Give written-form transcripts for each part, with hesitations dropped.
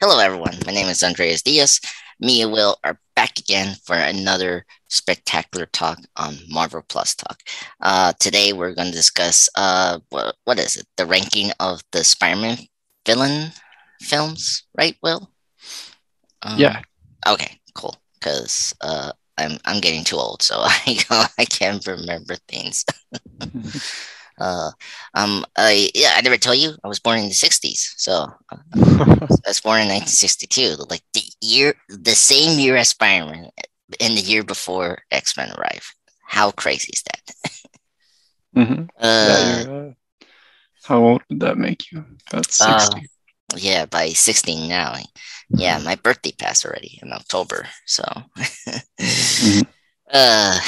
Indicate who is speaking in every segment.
Speaker 1: Hello, everyone. My name is Andreas Diaz. Me and Will are back again for another spectacular talk on Marvel Plus Talk. Today, we're going to discuss what is it? The ranking of the Spider-Man villain films, right, Will? Um,
Speaker 2: Yeah.
Speaker 1: okay, cool. Because I'm getting too old, so I can't remember things. Uh, I never told you I was born in the '60s, so I was born in 1962, like the same year as Spider-Man, in the year before X-Men arrived. How crazy is that?
Speaker 2: hmm Yeah,
Speaker 1: Uh,
Speaker 2: you're how old would that make you? About
Speaker 1: uh,
Speaker 2: 60.
Speaker 1: yeah, by 16 now. Yeah, my birthday passed already in October, so.
Speaker 2: hmm
Speaker 1: uh,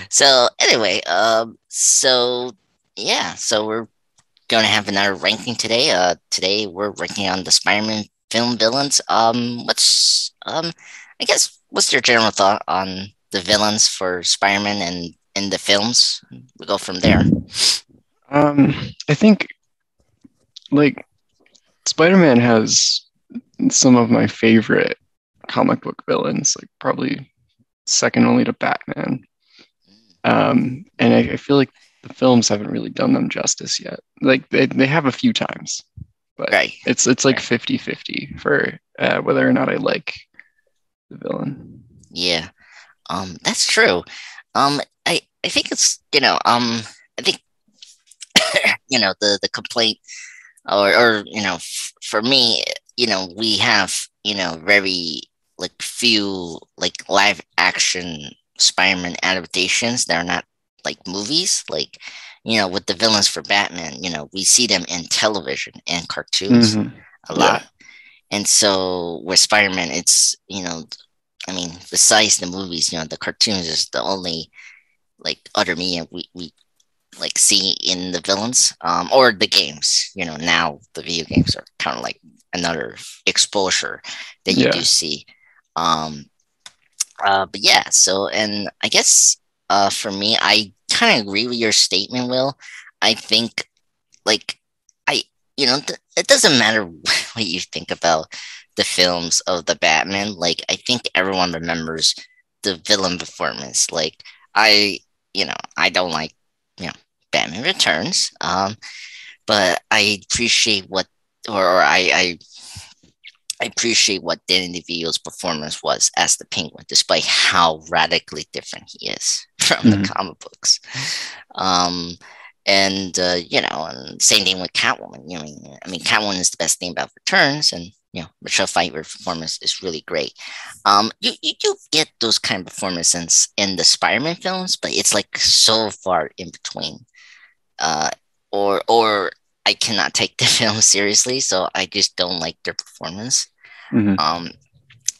Speaker 1: so anyway, so we're gonna have another ranking today. Today we're ranking on the Spider-Man film villains. I guess, what's your general thought on the villains for Spider-Man and in the films? We go from there.
Speaker 2: Um, I think like Spider-Man has some of my favorite comic book villains, like probably second only to Batman. And I feel like the films haven't really done them justice yet. Like they have a few times, but
Speaker 1: Right,
Speaker 2: it's like
Speaker 1: right.
Speaker 2: 50-50 for whether or not I like the villain.
Speaker 1: Yeah. That's true. I think it's I think the complaint or for me, we have very like few like live action Spider-Man adaptations that are not like movies. Like, with the villains for Batman, we see them in television and cartoons
Speaker 2: hmm
Speaker 1: a lot.
Speaker 2: Yeah.
Speaker 1: And so with Spider-Man, it's, I mean, besides the movies, the cartoons is the only like other medium we like see in the villains, or the games. Now the video games are kind of like another exposure that you do
Speaker 2: Yeah.
Speaker 1: see. Um, but yeah, so, and I guess for me, I kind of agree with your statement, Will. I think, like, I it doesn't matter what you think about the films of the Batman. Like, I think everyone remembers the villain performance. Like, I I don't like you know Batman Returns, but I appreciate I appreciate what Danny DeVito's performance was as the Penguin, despite how radically different he is from the
Speaker 2: Mhm.
Speaker 1: comic books. Um, and and same thing with Catwoman. Catwoman is the best thing about Returns, and Michelle Pfeiffer's performance is really great. You do get those kind of performances in the Spider-Man films, but it's like so far in between. Uh, or I cannot take the film seriously, so I just don't like their performance.
Speaker 2: Mhm.
Speaker 1: Um,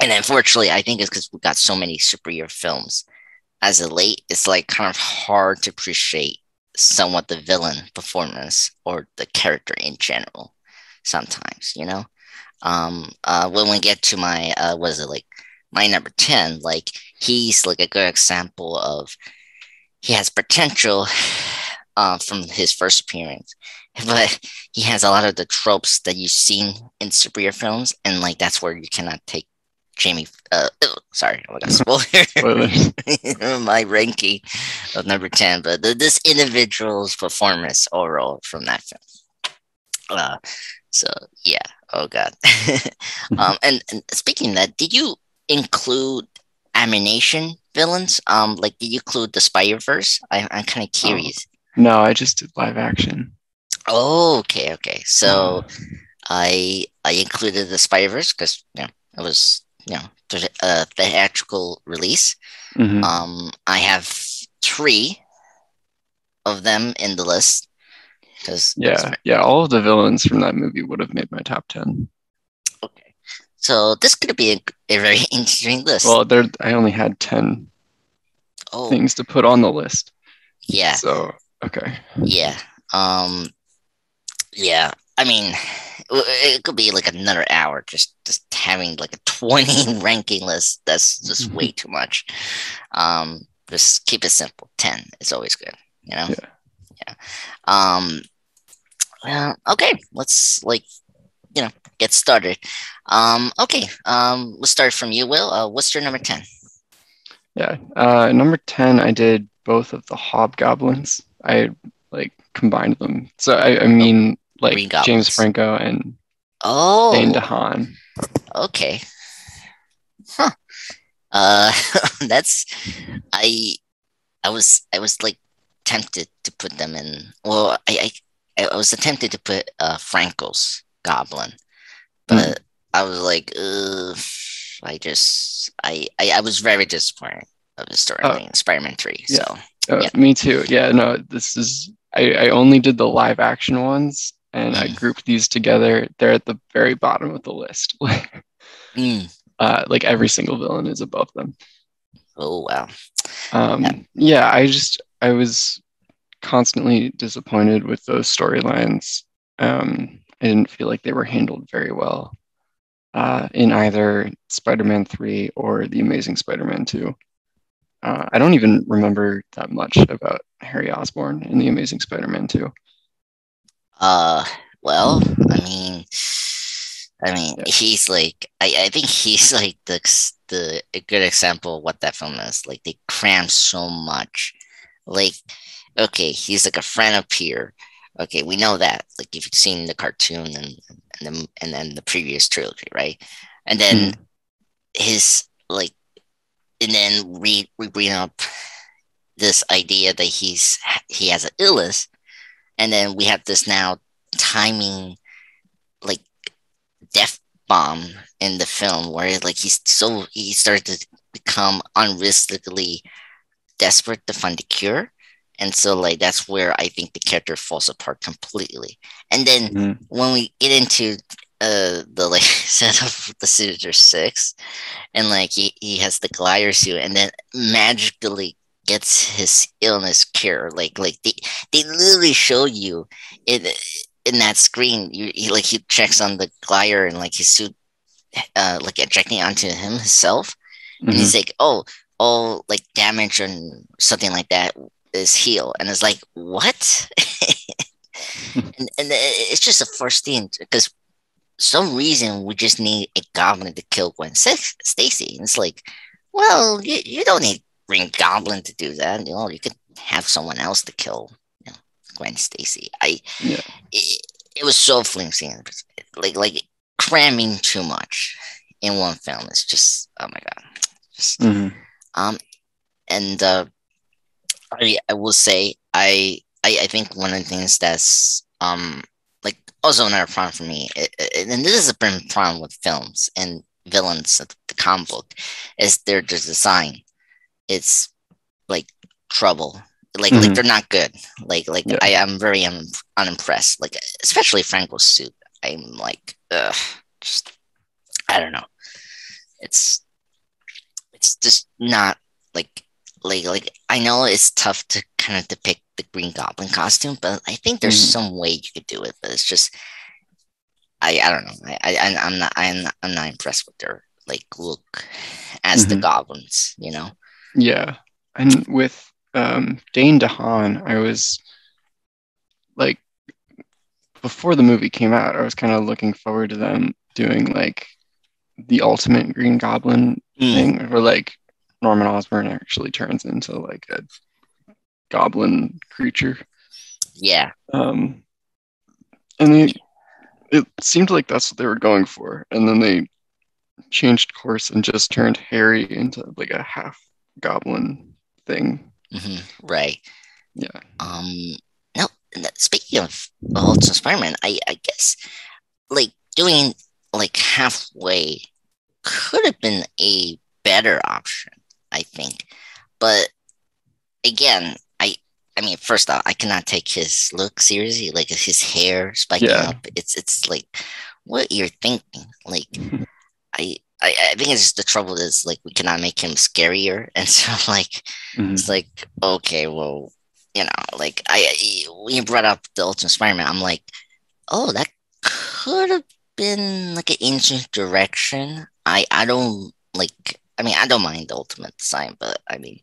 Speaker 1: and unfortunately, I think it's because we got so many superhero films as of late. It's like kind of hard to appreciate somewhat the villain performance or the character in general. Sometimes, when we get to my what is it, like, my number 10, like, he's like a good example of he has potential from his first appearance, but he has a lot of the tropes that you've seen in superhero films, and like that's where you cannot take Jamie. Sorry, I got spoiler.
Speaker 2: Spoilers.
Speaker 1: My ranking of number 10, but this individual's performance overall from that film. Uh, so yeah, oh god. And speaking of that, did you include animation villains? Like, did you include the Spider Verse? I'm kind of
Speaker 2: Oh,
Speaker 1: curious.
Speaker 2: no, I just did live action.
Speaker 1: Oh, okay, okay.
Speaker 2: Uh,
Speaker 1: So I included the Spider Verse because it was the theatrical release.
Speaker 2: mhm.
Speaker 1: I have three of them in the list because
Speaker 2: Yeah, yeah, all of the villains from that movie would have made my top 10.
Speaker 1: okay. So this could be a very interesting list.
Speaker 2: Well, there I only had 10
Speaker 1: Oh,
Speaker 2: things to put on the list.
Speaker 1: yeah,
Speaker 2: So, okay.
Speaker 1: yeah. Um, yeah. I mean, it could be like another hour just having like a 20 ranking list. That's just way too much. Just keep it simple. 10 is always good, you know?
Speaker 2: Yeah.
Speaker 1: Yeah. Okay, let's like get started. Okay. We'll start from you, Will. What's your number 10?
Speaker 2: Yeah. Number 10, I did both of the hobgoblins. I like combined them. So I
Speaker 1: Oh,
Speaker 2: mean like
Speaker 1: Green
Speaker 2: James
Speaker 1: Goblins.
Speaker 2: Franco and Dane
Speaker 1: Oh,
Speaker 2: DeHaan.
Speaker 1: okay. Huh. Uh, that's I I was like tempted to put them in. Well, I was tempted to put Franco's Goblin,
Speaker 2: Mm.
Speaker 1: but I was like, ugh, I was very disappointed of the
Speaker 2: Oh,
Speaker 1: storyline in Spider-Man 3.
Speaker 2: yeah.
Speaker 1: So yeah.
Speaker 2: Me too. Yeah, no, this is I only did the live action ones and I
Speaker 1: Mm,
Speaker 2: grouped these together. They're at the very bottom of the list.
Speaker 1: mm.
Speaker 2: Like every single villain is above them.
Speaker 1: Oh wow. Yeah.
Speaker 2: Yeah, I was constantly disappointed with those storylines. I didn't feel like they were handled very well in either Spider-Man 3 or The Amazing Spider-Man 2. I don't even remember that much about Harry Osborn in The Amazing Spider-Man 2.
Speaker 1: Uh, well, I mean,
Speaker 2: Yeah.
Speaker 1: he's like, I think he's like the a good example of what that film is. Like they cram so much. Like, okay, he's like a friend of Peter. Okay, we know that. Like if you've seen the cartoon and then the previous trilogy, right? And then
Speaker 2: Mm,
Speaker 1: his like, and then we bring up this idea that he has an illness, and then we have this now timing like death bomb in the film where like he started to become unrealistically desperate to find a cure. And so like that's where I think the character falls apart completely. And then
Speaker 2: mm,
Speaker 1: when we get into the like set of the Sinister Six, and like he has the glider suit and then magically gets his illness cure. Like they literally show you in that screen. Like he checks on the glider and like his suit like ejecting onto him himself, and
Speaker 2: mm,
Speaker 1: he's like, oh, all like damage and something like that is healed, and it's like what? And it's just the first thing because some reason we just need a goblin to kill Gwen Stacy. And it's like, well, you don't need Green Goblin to do that. You could have someone else to kill, Gwen Stacy.
Speaker 2: yeah.
Speaker 1: It was so flimsy, like cramming too much in one film. It's just oh my god, just
Speaker 2: Mm,
Speaker 1: um and I will say I think one of the things that's like also another problem for me, and this is a problem with films and villains of the comic book, is their design. It's like trouble. Like
Speaker 2: mm,
Speaker 1: they're not good. Like
Speaker 2: yeah.
Speaker 1: I am very unimpressed. Like especially Franco's suit. I'm like, ugh, just I don't know. It's it's just not like like I know it's tough to kind of depict the Green Goblin costume, but I think there's
Speaker 2: Mm,
Speaker 1: some way you could do it. But it's just I don't know. I'm not impressed with their like look as the
Speaker 2: mm,
Speaker 1: goblins. You know.
Speaker 2: yeah. And with Dane DeHaan, I was like before the movie came out, I was kind of looking forward to them doing like the ultimate Green Goblin
Speaker 1: Mm,
Speaker 2: thing, where like Norman Osborn actually turns into like a goblin creature.
Speaker 1: yeah.
Speaker 2: Um, and it seemed like that's what they were going for, and then they changed course and just turned Harry into like a half goblin thing.
Speaker 1: Right.
Speaker 2: Yeah.
Speaker 1: Um. No. Speaking of Ultimate Spider-Man, I guess like doing like halfway could have been a better option, I think. But again, I mean, first off, I cannot take his look seriously. Like his hair spiking
Speaker 2: Yeah.
Speaker 1: up. It's like what you're thinking. Like I think it's just the trouble is like we cannot make him scarier, and so like it's
Speaker 2: Mhm.
Speaker 1: like okay, well, like when you brought up the Ultimate Spider-Man, I'm like, oh, that could have been like an interesting direction. I don't like. I mean, I don't mind the Ultimate design, but I mean,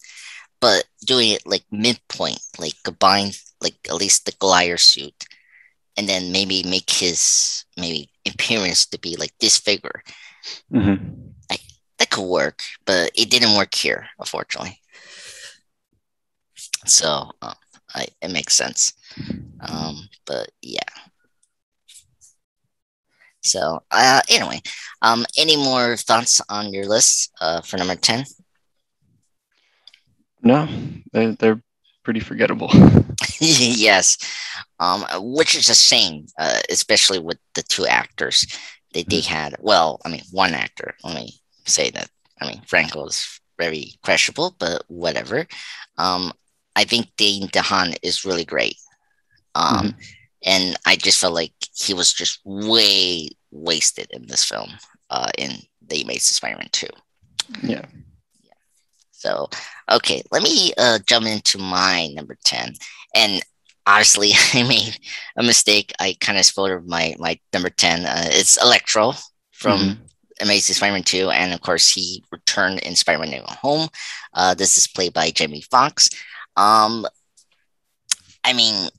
Speaker 1: but doing it like midpoint, like combine like at least the glider suit, and then maybe make his maybe appearance to be like this figure.
Speaker 2: Mm-hmm.
Speaker 1: I, that could work, but it didn't work here, unfortunately. So it makes sense. But yeah. So anyway, any more thoughts on your list for number 10?
Speaker 2: No, they're pretty forgettable.
Speaker 1: Yes, which is a shame, especially with the two actors that they had. Well, I mean, one actor. Let me say that. I mean, Franco is very questionable, but whatever. Um, I think Dane DeHaan is really great. Um,
Speaker 2: Mm-hmm.
Speaker 1: and I just felt like he was just way wasted in this film. In The Amazing Spider-Man 2.
Speaker 2: Yeah.
Speaker 1: So, okay, let me jump into my number 10. And honestly, I made a mistake. I kind of spoiled my number 10. It's Electro from
Speaker 2: Mm-hmm.
Speaker 1: Amazing Spider-Man 2. And of course, he returned in Spider-Man No Way Home. This is played by Jamie Foxx. Um, I mean,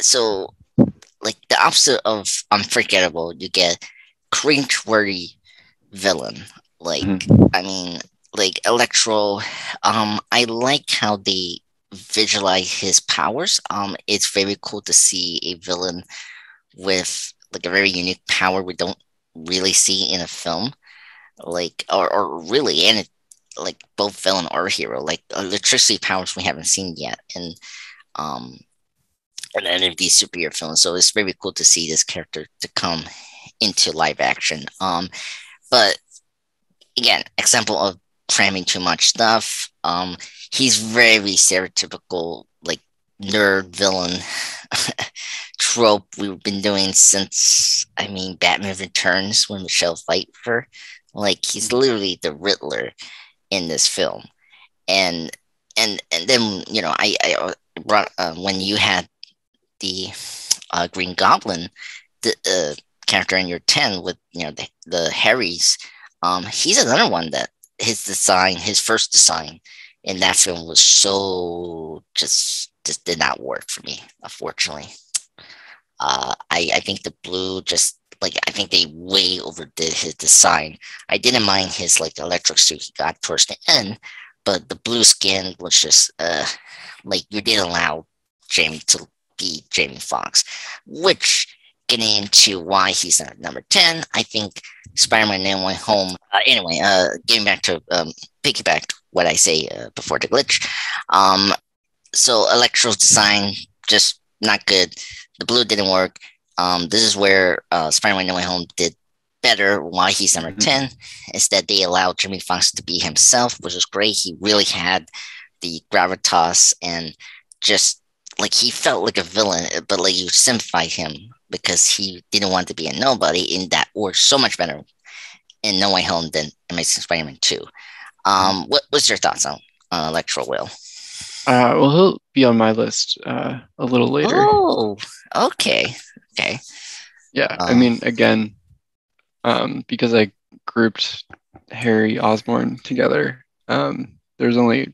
Speaker 1: so like the opposite of unforgettable, you get cringe-worthy villain. Like,
Speaker 2: Mm-hmm.
Speaker 1: I mean, like Electro, I like how they visualize his powers. It's very cool to see a villain with like a very unique power we don't really see in a film. Like, or really in it, like both villain or hero, like electricity powers we haven't seen yet. Um, in any of these superhero films. So it's very cool to see this character to come into live action. But again, example of cramming too much stuff. He's very stereotypical, like nerd villain trope we've been doing since I mean Batman Returns when Michelle Pfeiffer. Like he's literally the Riddler in this film, and and then I brought when you had the Green Goblin, the character in your 10 with the Harrys. He's another one that his first design in that film was so just did not work for me, unfortunately. I think the blue just like I think they way overdid his design. I didn't mind his like electric suit he got towards the end, but the blue skin was just like you didn't allow Jamie to be Jamie Foxx, which getting into why he's not number 10, I think Spider-Man No Way Home. Anyway, getting back to piggyback what I say before the glitch. So Electro's design just not good. The blue didn't work. This is where Spider-Man No Way Home did better. Why he's number
Speaker 2: Mm-hmm.
Speaker 1: 10 is that they allowed Jimmy Fox to be himself, which was great. He really had the gravitas and just like he felt like a villain, but like you sympathize him because he didn't want to be a nobody. In that worked so much better in No Way Home than Amazing Spider-Man 2. What's your thoughts on Electro Will?
Speaker 2: Well, he'll be on my list a little later.
Speaker 1: Oh, okay. Okay.
Speaker 2: Yeah, I mean, again, because I grouped Harry Osborn together, there's only,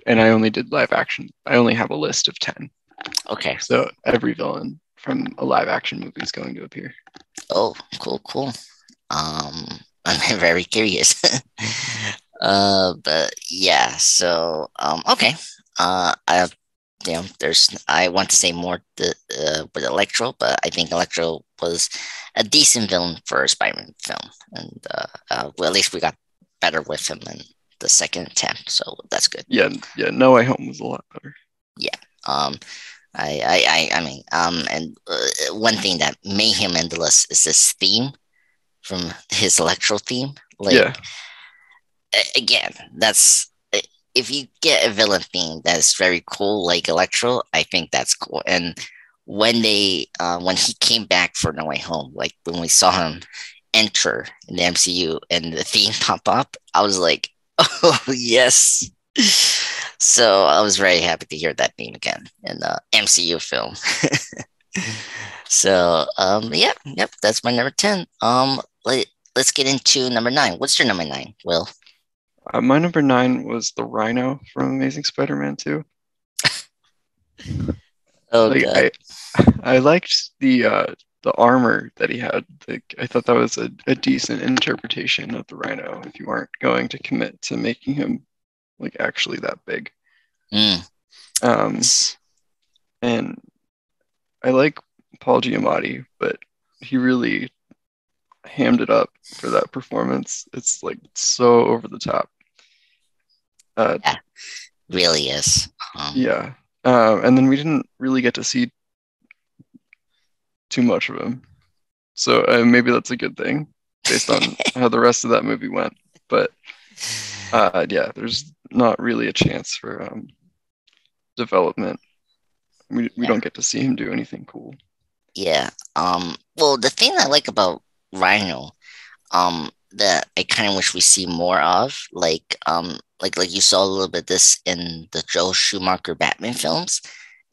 Speaker 2: and I only did live action. I only have a list of 10.
Speaker 1: Okay.
Speaker 2: So every villain from a live action movie is going to appear.
Speaker 1: Oh, cool. I'm very curious. But yeah, so okay. I I want to say more with Electro, but I think Electro was a decent villain for a Spider-Man film, and well, at least we got better with him in the second attempt, so that's good.
Speaker 2: Yeah. No Way Home was a lot better.
Speaker 1: Yeah. I mean, and one thing that made him in the list is this theme from his Electro theme. Like,
Speaker 2: Yeah.
Speaker 1: Again, that's if you get a villain theme that's very cool, like Electro, I think that's cool. And when he came back for No Way Home, like when we saw him enter in the MCU and the theme pop up, I was like, oh yes. So I was very happy to hear that theme again in the MCU film. So yep, that's my number 10. Let's get into number 9. What's your number 9, Will?
Speaker 2: My number 9 was the Rhino from Amazing Spider-Man 2.
Speaker 1: Oh
Speaker 2: Like
Speaker 1: god.
Speaker 2: I liked the the armor that he had. Like, I thought that was a decent interpretation of the Rhino if you aren't going to commit to making him like actually that big.
Speaker 1: Mm.
Speaker 2: Um, and I like Paul Giamatti, but he really hammed it up for that performance. It's like so over the top.
Speaker 1: Yeah, really is.
Speaker 2: Yeah. And then we didn't really get to see too much of him. So maybe that's a good thing based on how the rest of that movie went. But yeah, there's not really a chance for development. We
Speaker 1: Yeah.
Speaker 2: don't get to see him do anything cool.
Speaker 1: Yeah. Well, the thing I like about Rhino, that I kind of wish we see more of, like you saw a little bit this in the Joe Schumacher Batman films,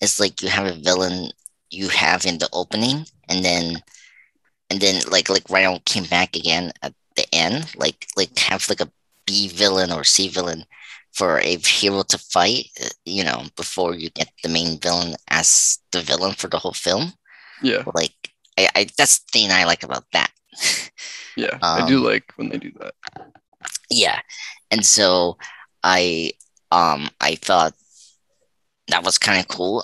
Speaker 1: is like you have a villain you have in the opening, and then like Rhino came back again at the end, like have like a B villain or C villain for a hero to fight, before you get the main villain as the villain for the whole film.
Speaker 2: Yeah,
Speaker 1: Like, I that's the thing I like about that.
Speaker 2: yeah, I do
Speaker 1: um,
Speaker 2: like when they do that.
Speaker 1: yeah, and so I I thought that was kind of cool.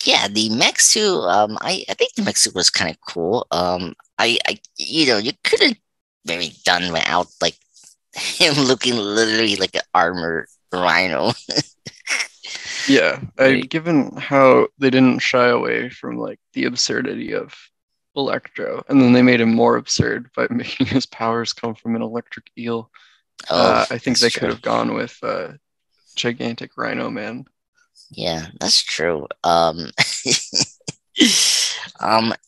Speaker 1: Yeah, the mech suit. I think the mech suit was kind of cool. You could have maybe done without like him looking literally like an armored rhino.
Speaker 2: Yeah,
Speaker 1: Like,
Speaker 2: given how they didn't shy away from like the absurdity of Electro, and then they made him more absurd by making his powers come from an electric eel.
Speaker 1: oh,
Speaker 2: I think
Speaker 1: that's
Speaker 2: they could
Speaker 1: true.
Speaker 2: have gone with gigantic Rhino Man.
Speaker 1: Yeah, that's true.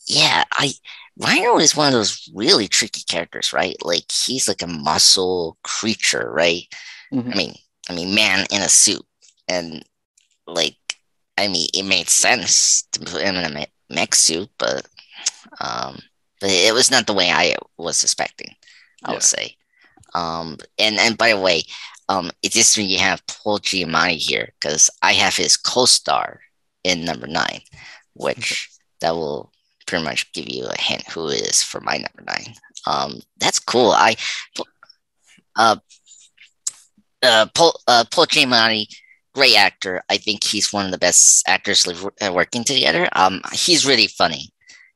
Speaker 1: Yeah, I Rhino is one of those really tricky characters, right? Like he's like a muscle creature, right? I
Speaker 2: Hmm.
Speaker 1: mean, man in a suit, and like, it made sense to put him in a mech suit, but it was not the way I was expecting, I would
Speaker 2: Yeah.
Speaker 1: say. And by the way, it's just when you have Paul Giamatti here because I have his co-star in number nine,
Speaker 2: Okay.
Speaker 1: which that will pretty much give you a hint who it is for my number nine. That's cool. Uh, Paul Giamatti, great actor. I think he's one of the best actors working together. He's really funny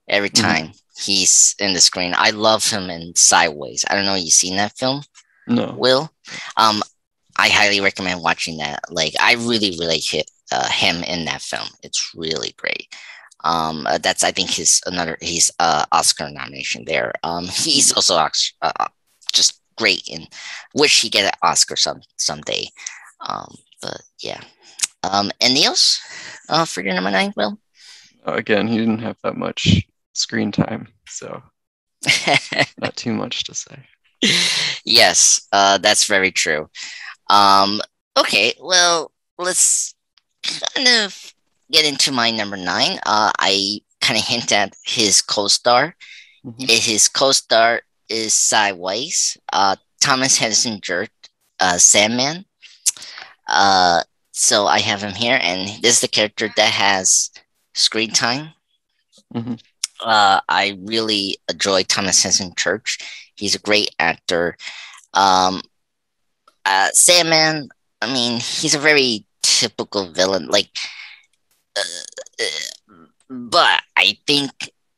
Speaker 1: every
Speaker 2: Hmm.
Speaker 1: time he's in the screen. I love him in Sideways. I don't know, you seen that film,
Speaker 2: No.
Speaker 1: Will? Um, I highly recommend watching that. Like, I really, really hit him in that film. It's really great. That's I think his Oscar nomination there. He's
Speaker 2: Mhm.
Speaker 1: also just great and wish he get an Oscar someday. But yeah. Anything else for your number nine, Will?
Speaker 2: Again, he didn't have that much screen time, so not too much to say.
Speaker 1: Yes, that's very true. Okay, well, let's kind of get into my number nine. I kind of hint at his co-star.
Speaker 2: Hmm.
Speaker 1: His co-star is Sideways. Thomas Henson Jurt, Sandman. Uh, so I have him here, and this is the character that has screen time.
Speaker 2: Hmm.
Speaker 1: I really enjoy Thomas Henson Church. He's a great actor. Um, Sandman, he's a very typical villain. Like, but I think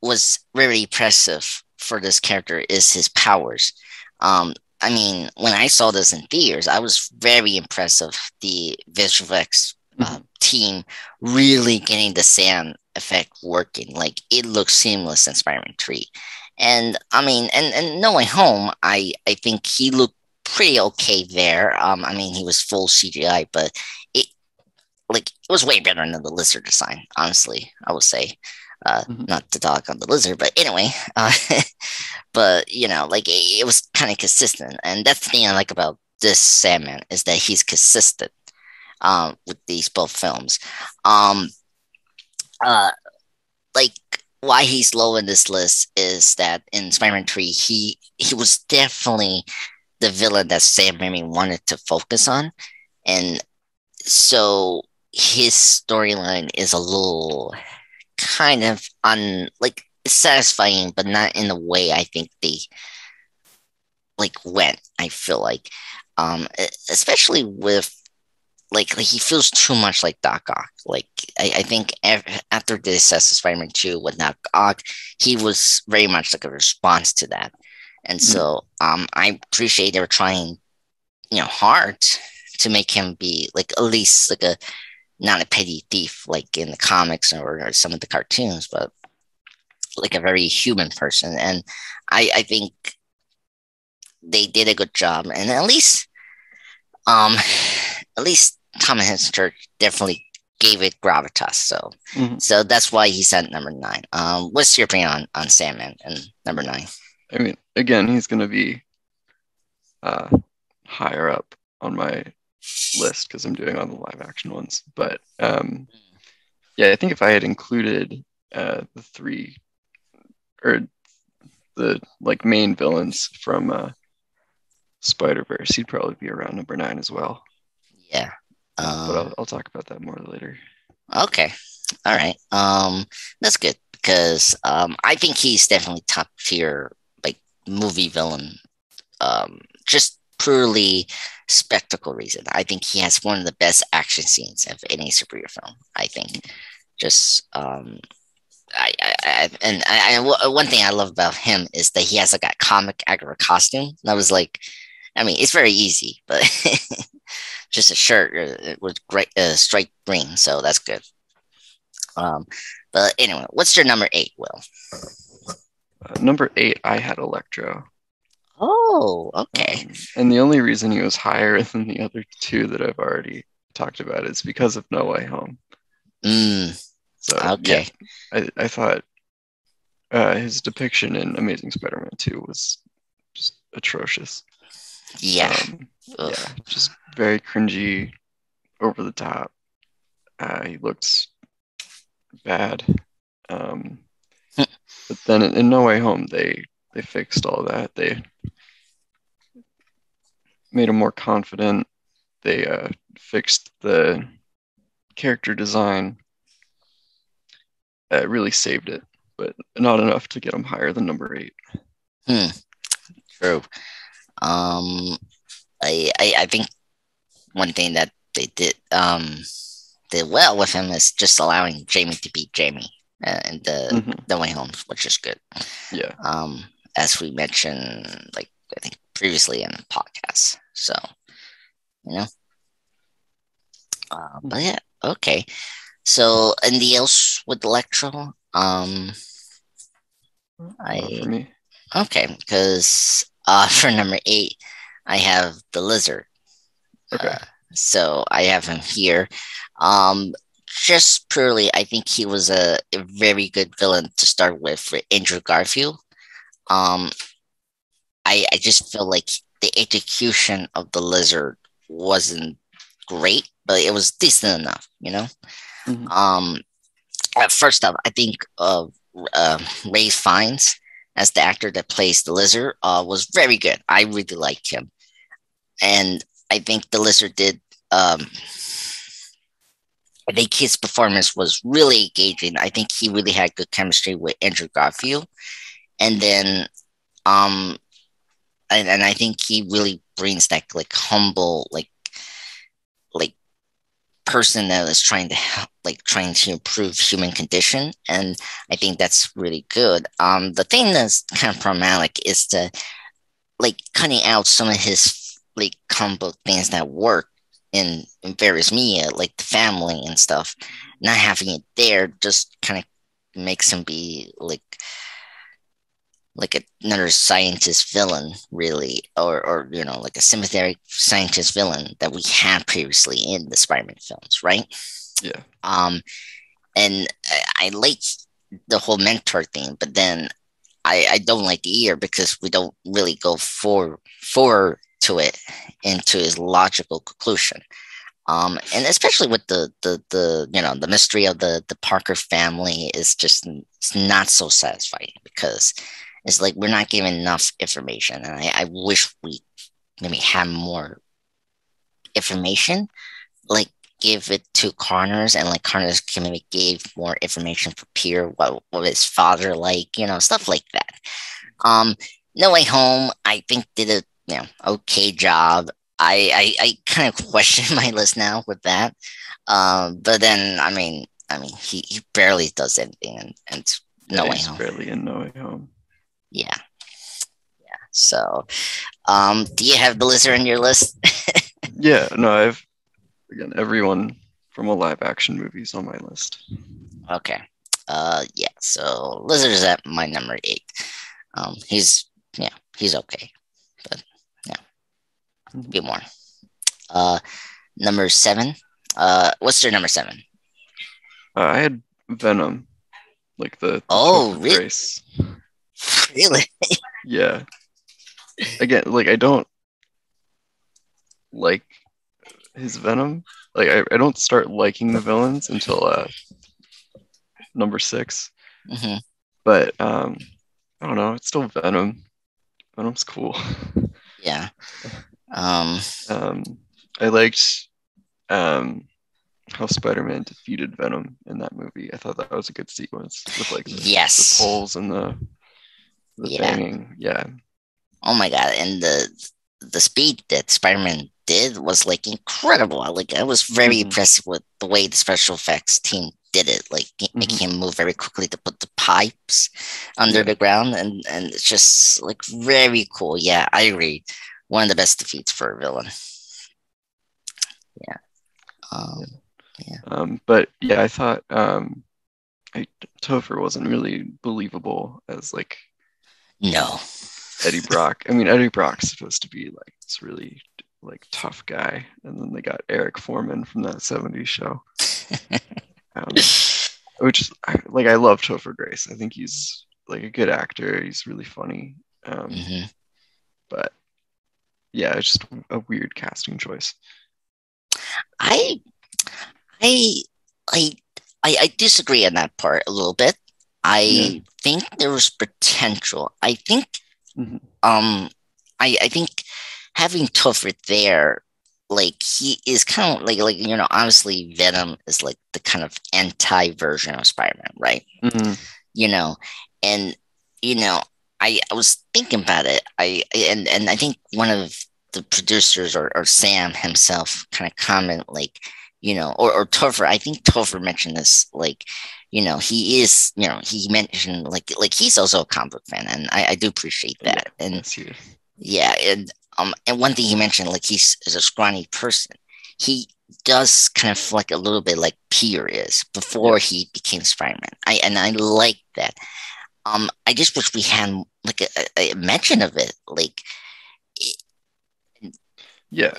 Speaker 1: was very impressive for this character is his powers. When I saw this in theaters, I was very impressed of the visual effects
Speaker 2: Hmm.
Speaker 1: team really getting the sand effect working. Like it looks seamless in Spider-Man 3. And and No Way Home, I think he looked pretty okay there. He was full CGI, but it it was way better than the lizard design, honestly, I would say.
Speaker 2: Hmm.
Speaker 1: Not to dog on the lizard, but anyway, but it was kind of consistent, and that's the thing I like about this Sandman is that he's consistent with these both films. Um, uh, like why he's low in this list is that in Spider-Man 3, he was definitely the villain that Sam Raimi wanted to focus on, and so his storyline is a little kind of like it's satisfying, but not in the way I think they like went. I feel like, especially with like he feels too much like Doc Ock. Like I think after the Success of Spider-Man 2 with Doc Ock, he was very much like a response to that. And so I appreciate they were trying, hard to make him be like at least like a not a petty thief like in the comics or some of the cartoons, but like a very human person. And I think they did a good job. And at least Thomas Hanks Church definitely gave it gravitas. So that's why he's at number 9. What's your opinion on Sandman and number 9?
Speaker 2: I mean, again, he's going to be higher up on my list because I'm doing all the live action ones. But yeah, I think if I had included the 3 or the like main villains from Spider-Verse, he'd probably be around number 9 as well.
Speaker 1: Yeah.
Speaker 2: But I'll talk about that more later.
Speaker 1: Okay. All right. That's good because I think he's definitely top tier like movie villain. Just purely spectacle reason. I think he has one of the best action scenes of any superhero film. I think. Just one thing I love about him is that he has like a comic accurate costume. And I was like, I mean, it's very easy, but just a shirt with great striped green, so that's good. But anyway, what's your number 8, Will?
Speaker 2: Number 8, I had Electro.
Speaker 1: Oh, okay.
Speaker 2: And the only reason he was higher than the other 2 that I've already talked about is because of No Way Home. So okay, yeah, I thought his depiction in Amazing Spider-Man 2 was just atrocious.
Speaker 1: Yeah,
Speaker 2: just very cringy, over the top. He looks bad. But then in No Way Home, they fixed all that. They made him more confident. They fixed the character design. Really saved it, but not enough to get him higher than number 8.
Speaker 1: True. I think one thing that they did well with him is just allowing Jamie to be Jamie in the Way Home, which is good.
Speaker 2: Yeah.
Speaker 1: As we mentioned, like I think previously in the podcast. So, but yeah, okay. So, anything else with Electro?
Speaker 2: For me.
Speaker 1: Okay, because for number 8, I have the Lizard.
Speaker 2: Okay.
Speaker 1: So I have him here. Just purely, I think he was a very good villain to start with for Andrew Garfield. I just feel like the execution of the Lizard wasn't great, but it was decent enough, First off, I think Ray Fiennes as the actor that plays the Lizard was very good. I really liked him, and I think the Lizard did. I think his performance was really engaging. I think he really had good chemistry with Andrew Garfield, and then and I think he really brings that like humble like person that is trying to help, like trying to improve human condition, and I think that's really good. The thing that's kind of problematic is the like cutting out some of his like comic book things that work in various media, like the family and stuff. Not having it there just kind of makes him be like another scientist villain, really, or like a sympathetic scientist villain that we had previously in the Spider-Man films, right?
Speaker 2: Yeah.
Speaker 1: And I like the whole mentor thing, but then I don't like the ear because we don't really go forward to it into his logical conclusion. And especially with the mystery of the Parker family is just it's not so satisfying because it's like we're not given enough information, and I wish we maybe had more information. Like give it to Connors, and like Connors can maybe gave more information for Peter, what his father like, stuff like that. Um, No Way Home, I think did a okay job. I kind of question my list now with that. But then he barely does anything, and
Speaker 2: Yeah,
Speaker 1: No Way
Speaker 2: he's
Speaker 1: Home.
Speaker 2: barely in No Way Home.
Speaker 1: Yeah. So, do you have the lizard in your list?
Speaker 2: Yeah, no, I've again everyone from a live action movie's on my list.
Speaker 1: Okay. Yeah. So Lizard is at my number 8. He's he's okay, but yeah, a bit more. Uh, Number 7. What's your number 7?
Speaker 2: I had Venom, like the
Speaker 1: Oh,
Speaker 2: Topher Grace.
Speaker 1: really?
Speaker 2: Yeah. Again, like I don't like his Venom. Like I don't start liking the villains until number 6.
Speaker 1: Mm-hmm.
Speaker 2: But I don't know, it's still Venom. Venom's cool.
Speaker 1: Yeah. Um.
Speaker 2: I liked how Spider-Man defeated Venom in that movie. I thought that was a good sequence with like the
Speaker 1: Yes.
Speaker 2: poles and the
Speaker 1: Yeah.
Speaker 2: banging. Yeah.
Speaker 1: Oh my God! And the speed that Spider-Man did was like incredible. I was very impressed with the way the special effects team did it. Like making him move very quickly to put the pipes under the ground, and it's just like very cool. Yeah, I agree. One of the best defeats for a villain. Yeah.
Speaker 2: But yeah, I thought Topher wasn't really believable as like
Speaker 1: No.
Speaker 2: Eddie Brock. I mean, Eddie Brock's supposed to be like this really like tough guy, and then they got Eric Foreman from that '70s show, which I love Topher Grace. I think he's like a good actor. He's really funny. But yeah, it's just a weird casting choice.
Speaker 1: I disagree on that part a little bit. I think there was potential. I think I think having Topher there, like he is kind of like honestly Venom is like the kind of anti version of Spider-Man, right? And I was thinking about it. And I think one of the producers or Sam himself kind of comment like, or Topher. I think Topher mentioned this, like, he is, he mentioned like he's also a comic book fan, and I do appreciate that. And yeah, and one thing he mentioned, like is a scrawny person. He does kind of like a little bit like Peter is before he became Spider-Man. I like that. I just wish we had like a mention of it. Like,
Speaker 2: yeah,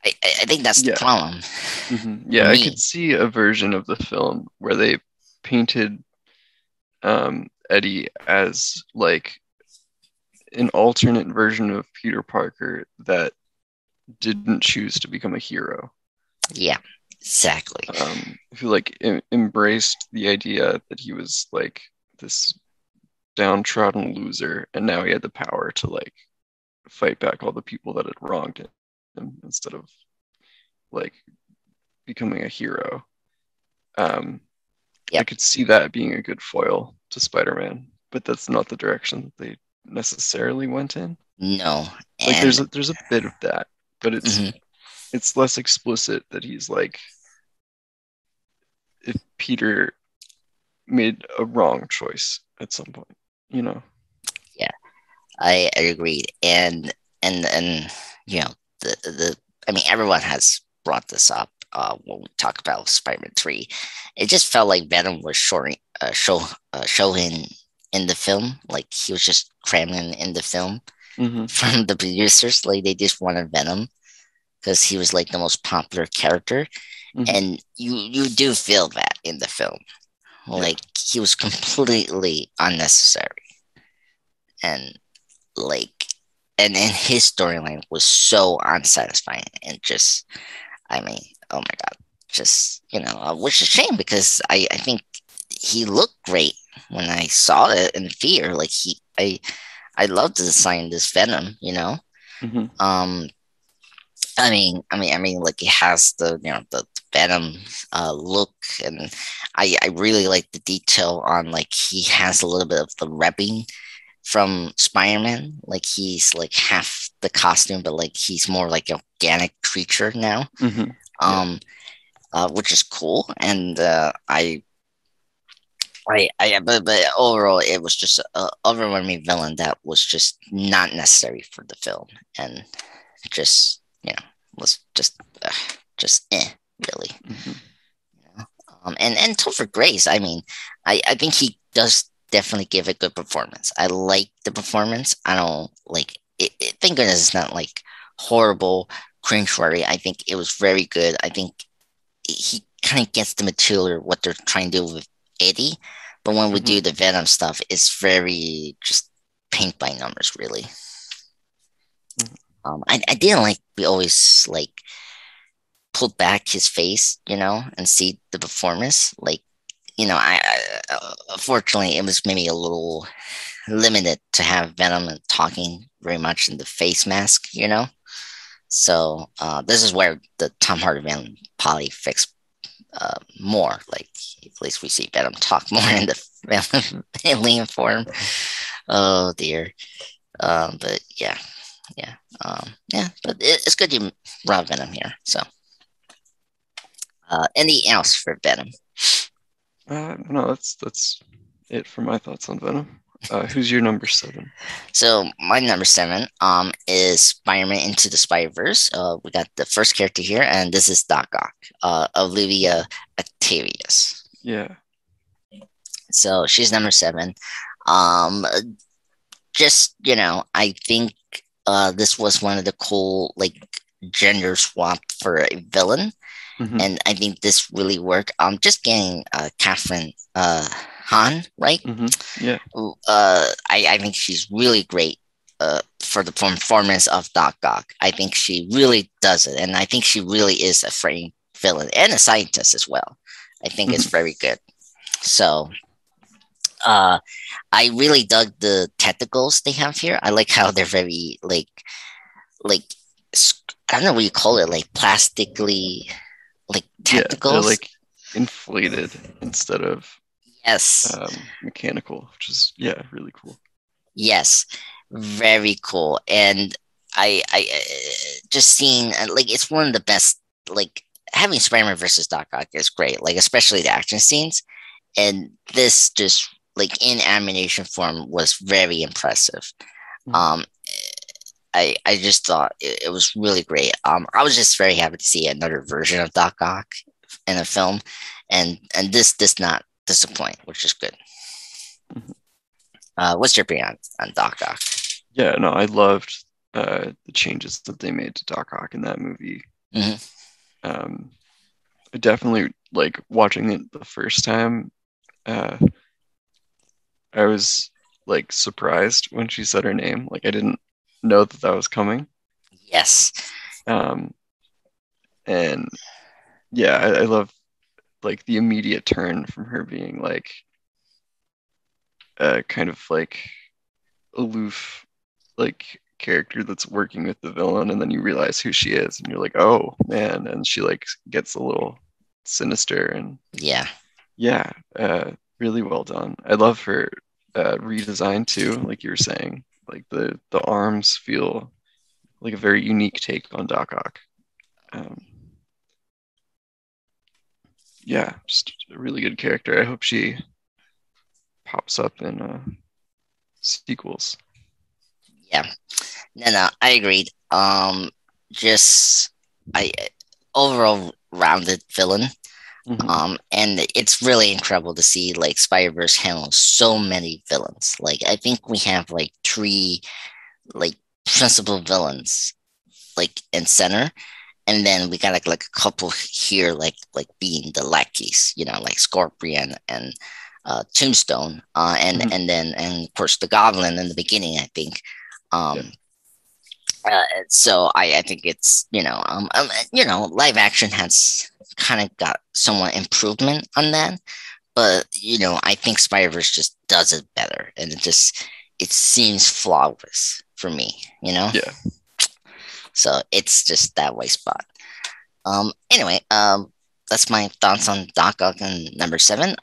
Speaker 1: I think that's the problem.
Speaker 2: Yeah, I could see a version of the film where they painted Eddie as like an alternate version of Peter Parker that didn't choose to become a hero.
Speaker 1: Yeah, exactly.
Speaker 2: Who like embraced the idea that he was like this downtrodden loser, and now he had the power to like fight back all the people that had wronged him instead of like becoming a hero. I could see that being a good foil to Spider-Man, but that's not the direction that they necessarily went in.
Speaker 1: No,
Speaker 2: like there's a bit of that, but it's less explicit that he's like, if Peter made a wrong choice at some point,
Speaker 1: Yeah, I agreed, and the I mean, everyone has brought this up when we talk about Spider-Man 3. It just felt like Venom was showing in the film, like he was just cramming in the film from the producers. Like they just wanted Venom because he was like the most popular character, and you do feel that in the film. Like he was completely unnecessary, and like and his storyline was so unsatisfying, and just I mean, oh my God, just which is a shame because I think he looked great when I saw it in theater. Like I love to design this Venom, I mean, like it has the Venom look, and I really like the detail on like he has a little bit of the repping from Spider-Man. Like he's like half the costume, but like he's more like an organic creature now.
Speaker 2: Hmm. Yeah.
Speaker 1: Um, which is cool. And but overall, it was just an overwhelming villain that was just not necessary for the film, and just was just really.
Speaker 2: Hmm.
Speaker 1: And Topher Grace, I mean, I think he does definitely give a good performance. I like the performance. I don't like it. Thank goodness it's not like horrible, cringeworthy. I think it was very good. I think he kind of gets the material what they're trying to do with Eddie, but when we
Speaker 2: Hmm.
Speaker 1: do the Venom stuff, it's very just paint by numbers, really.
Speaker 2: Hmm.
Speaker 1: I didn't like we always like pull back his face, and see the performance. Like, unfortunately, it was maybe a little limited to have Venom talking very much in the face mask. So this is where the Tom Hardy Venom probably fixed more. Like at least we see Venom talk more in the Venom alien form. Oh dear. But yeah. But it's good you brought Venom here. So, anything else for Venom?
Speaker 2: No, that's it for my thoughts on Venom. Who's your number seven?
Speaker 1: So my number seven is Spider-Man Into the Spider-Verse. We got the first character here, and this is Doc Ock, Olivia Octavius.
Speaker 2: Yeah.
Speaker 1: So she's number seven. Um, just I think this was one of the cool like gender swap for a villain,
Speaker 2: Hmm.
Speaker 1: and I think this really worked. Just getting Catherine Hahn right.
Speaker 2: Hmm. Yeah.
Speaker 1: I think she's really great for the performance of Doc Ock. I think she really does it, and I think she really is a frame villain and a scientist as well. I think it's
Speaker 2: Hmm.
Speaker 1: very good. So, uh, I really dug the tentacles they have here. I like how they're very like I don't know what you call it, like plastically like
Speaker 2: Yeah, they're
Speaker 1: tentacles.
Speaker 2: like inflated instead of
Speaker 1: Yes,
Speaker 2: mechanical, which is yeah, really cool.
Speaker 1: yes, very cool. And I just seeing like it's one of the best. Like having Spider-Man versus Doc Ock is great. Like especially the action scenes, and this just like in animation form was very impressive.
Speaker 2: Mhm.
Speaker 1: Um, I just thought it was really great. I was just very happy to see another version of Doc Ock in a film, and this does not disappoint, which is good.
Speaker 2: Mhm.
Speaker 1: What's your opinion on Doc Ock?
Speaker 2: Yeah, no, I loved the changes that they made to Doc Ock in that movie.
Speaker 1: Hmm.
Speaker 2: Um, I definitely like watching it the first time. Uh, I was like surprised when she said her name. Like I didn't know that that was coming.
Speaker 1: Yes,
Speaker 2: Um, and yeah, I love like the immediate turn from her being like kind of like aloof like character that's working with the villain, and then you realize who she is and you're like, oh man, and she like gets a little sinister. And
Speaker 1: yeah,
Speaker 2: yeah, really well done. I love her redesign too, like you were saying, like the arms feel like a very unique take on Doc Ock. um, yeah, just a really good character. I hope she pops up in sequels.
Speaker 1: yeah. No, I agreed. Just I overall rounded villain.
Speaker 2: Hmm.
Speaker 1: And it's really incredible to see like Spider-Verse handle so many villains. Like I think we have like three like principal villains like in center, and then we got like a couple here like being the lackeys, like Scorpion and Tombstone, and
Speaker 2: Hmm.
Speaker 1: and of course the Goblin in the beginning, I think.
Speaker 2: Yeah.
Speaker 1: Um, so I think it's live action has kind of got somewhat improvement on that, but I think Spider-Verse just does it better, and it seems flawless for me.
Speaker 2: Yeah.
Speaker 1: So it's just that way spot. Anyway, that's my thoughts on Doc Ock and number seven.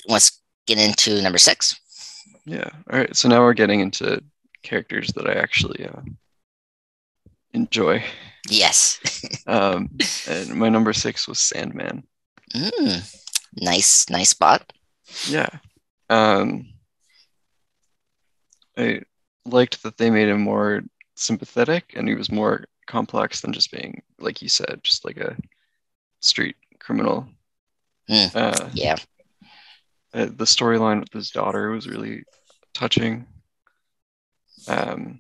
Speaker 1: Let's get into number six.
Speaker 2: Yeah. All right. So now we're getting into characters that I actually enjoy.
Speaker 1: Yes.
Speaker 2: Um, and my number six was Sandman.
Speaker 1: Nice spot.
Speaker 2: Yeah. Um, I liked that they made him more sympathetic and he was more complex than just being, like you said, just like a street criminal. Uh,
Speaker 1: Yeah.
Speaker 2: the storyline with his daughter was really touching. And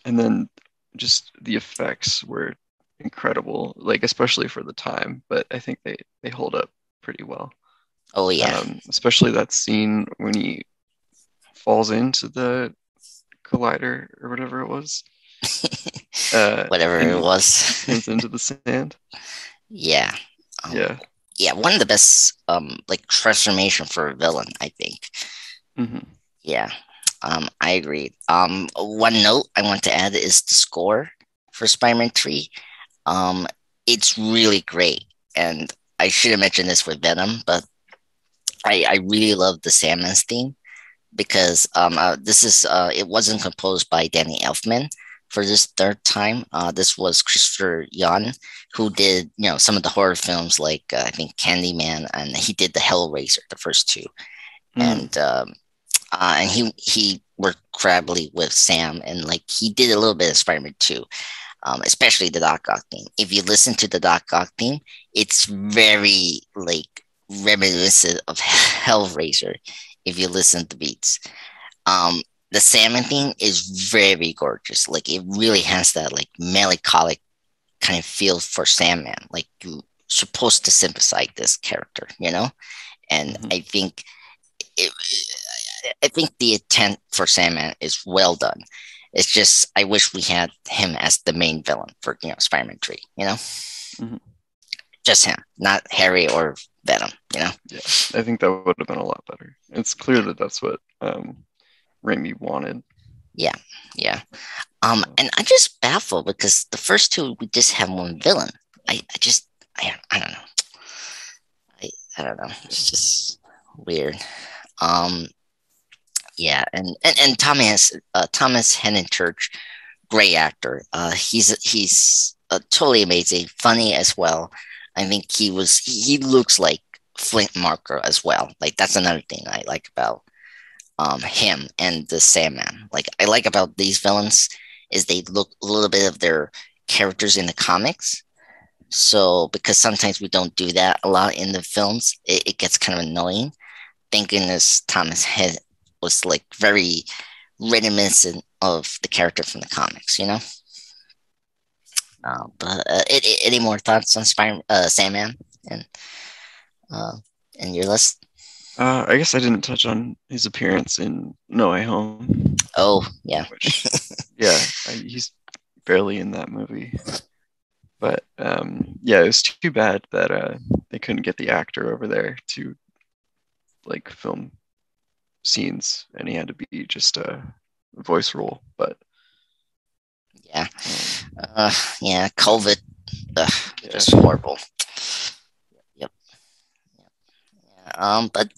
Speaker 2: then just the effects were incredible, like especially for the time, but I think they hold up pretty well.
Speaker 1: Oh yeah.
Speaker 2: Especially that scene when he falls into the collider or whatever it was,
Speaker 1: Whatever
Speaker 2: and
Speaker 1: it
Speaker 2: he
Speaker 1: was.
Speaker 2: turns into the sand.
Speaker 1: Yeah. Um,
Speaker 2: Yeah.
Speaker 1: yeah, one of the best like transformation for a villain, I think.
Speaker 2: Hmm.
Speaker 1: Yeah. I agree. One note I want to add is the score for Spider-Man 3. Um, it's really great. And I should have mentioned this with Venom, but I really love the Sandman's theme because this is it wasn't composed by Danny Elfman for this third time. This was Christopher Yon who did some of the horror films like I think Candyman, and he did the Hellraiser, the first two,
Speaker 2: Mm.
Speaker 1: and he worked incredibly with Sam, and like he did a little bit of Spider-Man 2, especially the Doc Ock theme. If you listen to the Doc Ock theme, it's very like reminiscent of Hellraiser. If you listen to the beats, um, the Salmon theme is very gorgeous. Like it really has that like melancholic kind of feel for Sandman. Like you're supposed to sympathize this character, And
Speaker 2: Hmm.
Speaker 1: it, I think the intent for Sandman is well done. It's just I wish we had him as the main villain for Spider-Man 3.
Speaker 2: Hmm.
Speaker 1: Just him, not Harry or Venom.
Speaker 2: Yeah, I think that would have been a lot better. It's clear that that's what Raimi wanted.
Speaker 1: Yeah, yeah. And I just baffled because the first two we just have one villain. I just I don't know. I don't know. It's just weird. Um, yeah, and Thomas Hennon Church, great actor. He's totally amazing, funny as well. I think he looks like Flint Marker as well. Like that's another thing I like about him and the Sandman. Like I like about these villains is they look a little bit of their characters in the comics. So because sometimes we don't do that a lot in the films, it gets kind of annoying. Thinking this Thomas Head was like very reminiscent of the character from the comics. But any more thoughts on Sandman and uh, and your list?
Speaker 2: I guess I didn't touch on his appearance in No Way Home,
Speaker 1: Oh yeah,
Speaker 2: which, yeah, he's barely in that movie. But yeah, it was too bad that they couldn't get the actor over there to like film scenes, and he had to be just a voice role. But
Speaker 1: yeah,
Speaker 2: um,
Speaker 1: yeah. COVID, ugh,
Speaker 2: yeah,
Speaker 1: just horrible. Yep. But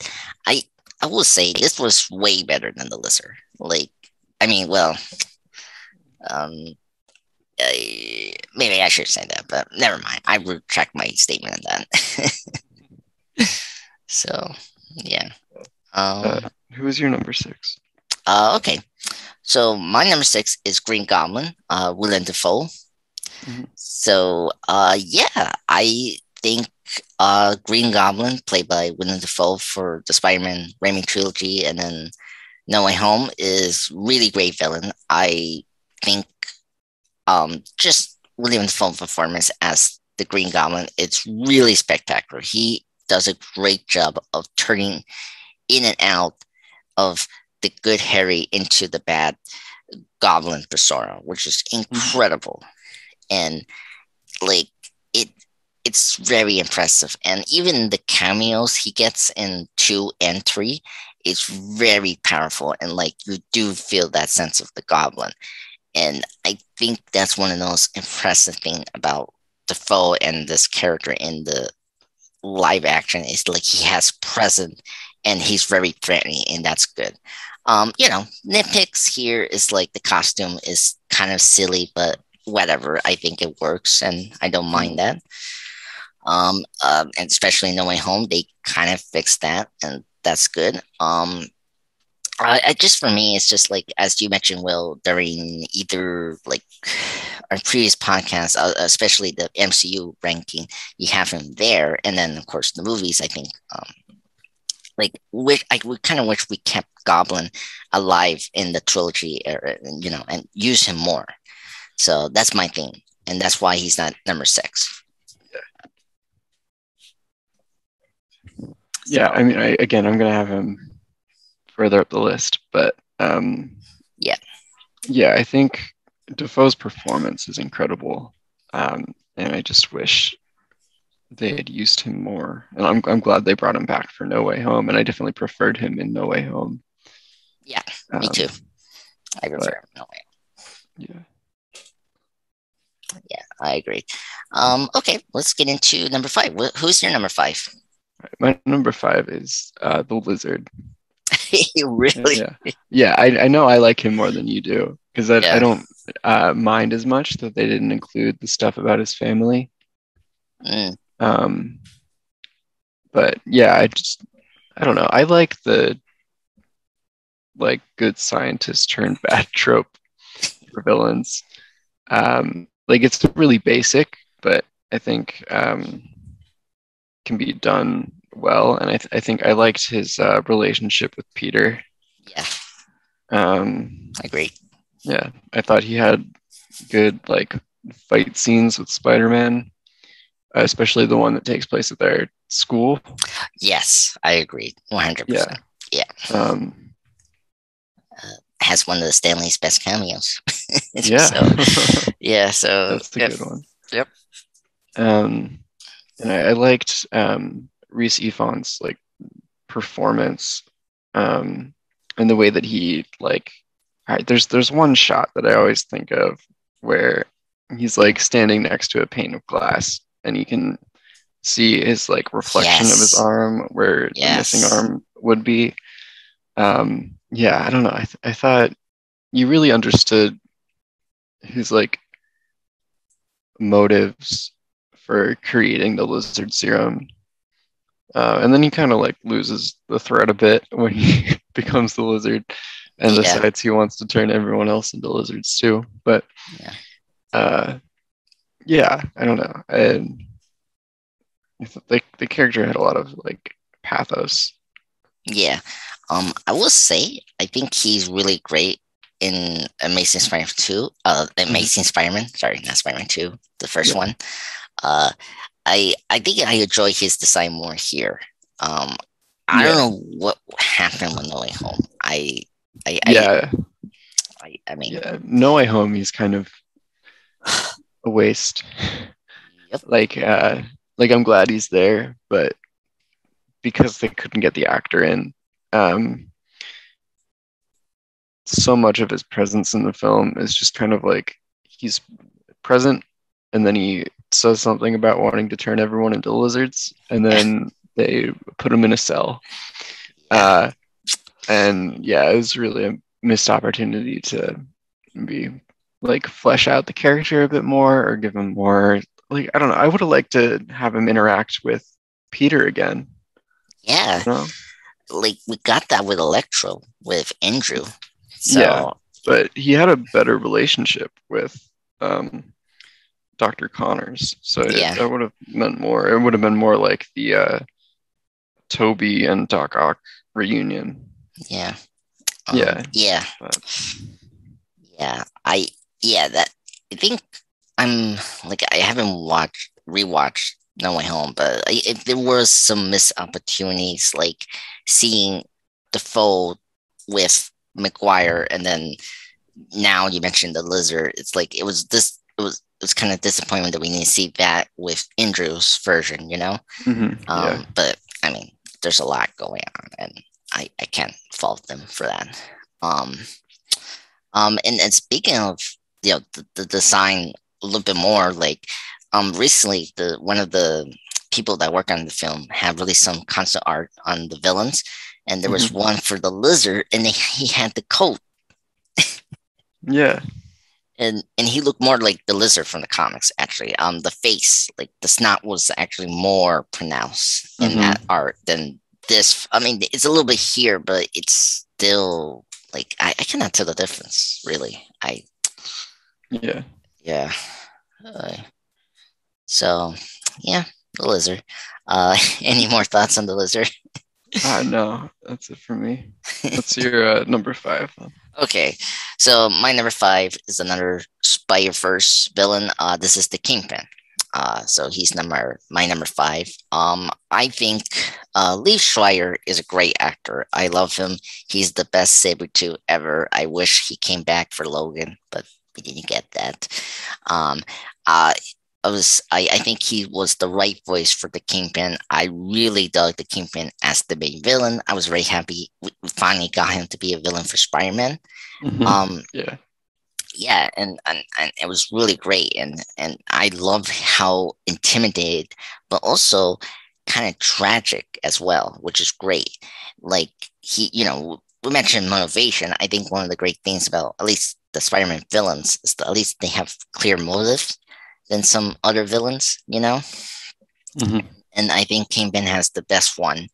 Speaker 1: I I will say this was way better than the Lizard. Like, I mean, well, um, maybe I should say that, but never mind. I retract my statement on that. So, yeah.
Speaker 2: uh,
Speaker 1: Um.
Speaker 2: who was your number six?
Speaker 1: Okay. So my number six is Green Goblin. Willem Dafoe.
Speaker 2: Mm-hmm.
Speaker 1: So, yeah, I think Green Goblin, played by Willem Dafoe for the Spider-Man Raimi trilogy, and then No Way Home, is really great villain. I think just William Dafoe performance as the Green Goblin, it's really spectacular. He does a great job of turning in and out of the good Harry into the bad Goblin persona, which is
Speaker 2: Mm-hmm.
Speaker 1: incredible. And like it it's very impressive. And even the cameos he gets in 2 and 3 is very powerful, and like you do feel that sense of the goblin. And I think that's one of the most impressive thing about Defoe and this character in the live action is like he has present and he's very threatening, and that's good. Nitpicks here is like the costume is kind of silly, but whatever. I think it works, and I don't mind that. And especially in No Way Home, they kind of fixed that, and that's good. Just for me, it's just like as you mentioned, Will, during either like our previous podcast, especially the MCU ranking, you have him there, and then of course the movies. I think we kind of wish we kept Goblin alive in the trilogy era, and use him more. So that's my thing, and that's why he's not number 6.
Speaker 2: Yeah, I mean, I'm gonna have him further up the list, but yeah, I think Defoe's performance is incredible, and I just wish they had used him more. And I'm glad they brought him back for No Way Home, and I definitely preferred him in No Way Home.
Speaker 1: Yeah, me too. I prefer him in No Way
Speaker 2: Home.
Speaker 1: Yeah, I agree. Okay, let's get into number 5. Who's your number 5?
Speaker 2: My number 5 is the Lizard.
Speaker 1: Really?
Speaker 2: Yeah. I know I like him more than you do because I don't mind as much that they didn't include the stuff about his family. But yeah, I don't know. I like the good scientist turned bad trope for villains. It's really basic, but I think can be done well, and I think I liked his relationship with Peter.
Speaker 1: Yeah. I agree.
Speaker 2: Yeah, I thought he had good fight scenes with Spider-Man, especially the one that takes place at their school.
Speaker 1: Yes, I agree, 100%. Yeah. Has one of the Stanley's best cameos.
Speaker 2: Yeah.
Speaker 1: So
Speaker 2: that's a good one.
Speaker 1: Yep.
Speaker 2: And I liked Rhys Ifans' performance, and the way that he all right, there's one shot that I always think of where he's standing next to a pane of glass, and you can see his reflection of his arm where the missing arm would be. Yeah, I don't know. I thought you really understood his motives for creating the lizard serum. And then he kind of loses the thread a bit when he becomes the lizard and decides he wants to turn everyone else into lizards too. But I don't know. And the character had a lot of pathos.
Speaker 1: Yeah. I will say I think he's really great in Amazing Spider-Man 2. Amazing Spider-Man. Sorry, not Spider-Man 2, the first one. I think I enjoy his design more here. I don't know what happened with No Way Home. I mean,
Speaker 2: No Way Home, he's kind of a waste.
Speaker 1: Yep.
Speaker 2: I'm glad he's there, but because they couldn't get the actor in, so much of his presence in the film is just kind of he's present, and then he says something about wanting to turn everyone into lizards, and then they put him in a cell. And it was really a missed opportunity to maybe flesh out the character a bit more, or give him more I don't know. I would have liked to have him interact with Peter again.
Speaker 1: Yeah.
Speaker 2: You know?
Speaker 1: We got that with Electro, with Andrew. So
Speaker 2: yeah, but he had a better relationship with Dr. Connors, so that would have meant more. It would have been more like the Toby and Doc Ock reunion.
Speaker 1: Yeah. I think I'm I haven't rewatched No Way Home, but if there was some missed opportunities, seeing Defoe with McGuire, and then now you mentioned the lizard. It's it was kind of disappointing that we didn't see that with Andrew's version,
Speaker 2: Mm-hmm.
Speaker 1: But I mean, there's a lot going on, and I can't fault them for that. And speaking of the design a little bit more, recently one of the people that work on the film have released some concept art on the villains, and there was
Speaker 2: Mhm.
Speaker 1: one for the lizard, and he had the coat,
Speaker 2: Yeah.
Speaker 1: and he looked more like the lizard from the comics. Actually, the face, like the snot, was actually more pronounced in that
Speaker 2: Hmm.
Speaker 1: art than this. I mean, it's a little bit here, but it's still like I cannot tell the difference really.
Speaker 2: Yeah.
Speaker 1: Yeah. Uh, so yeah, the lizard. Any more thoughts on the lizard?
Speaker 2: No, that's it for me. What's your number five then?
Speaker 1: Okay, so my number five is another Spider-Verse villain. This is the Kingpin. So he's my number five. I think Lee Schreier is a great actor. I love him. He's the best Sabretooth ever. I wish he came back for Logan, but we didn't get that. Um, uh, I think he was the right voice for the Kingpin. I really dug the Kingpin as the main villain. I was very happy we finally got him to be a villain for Spider-Man. Um,
Speaker 2: Yeah.
Speaker 1: yeah, and it was really great, and I love how intimidated, but also kind of tragic as well, which is great. Like we mentioned motivation. I think one of the great things about at least the Spider-Man villains is that at least they have clear motives than some other villains.
Speaker 2: Hmm.
Speaker 1: And I think Kingpin has the best one.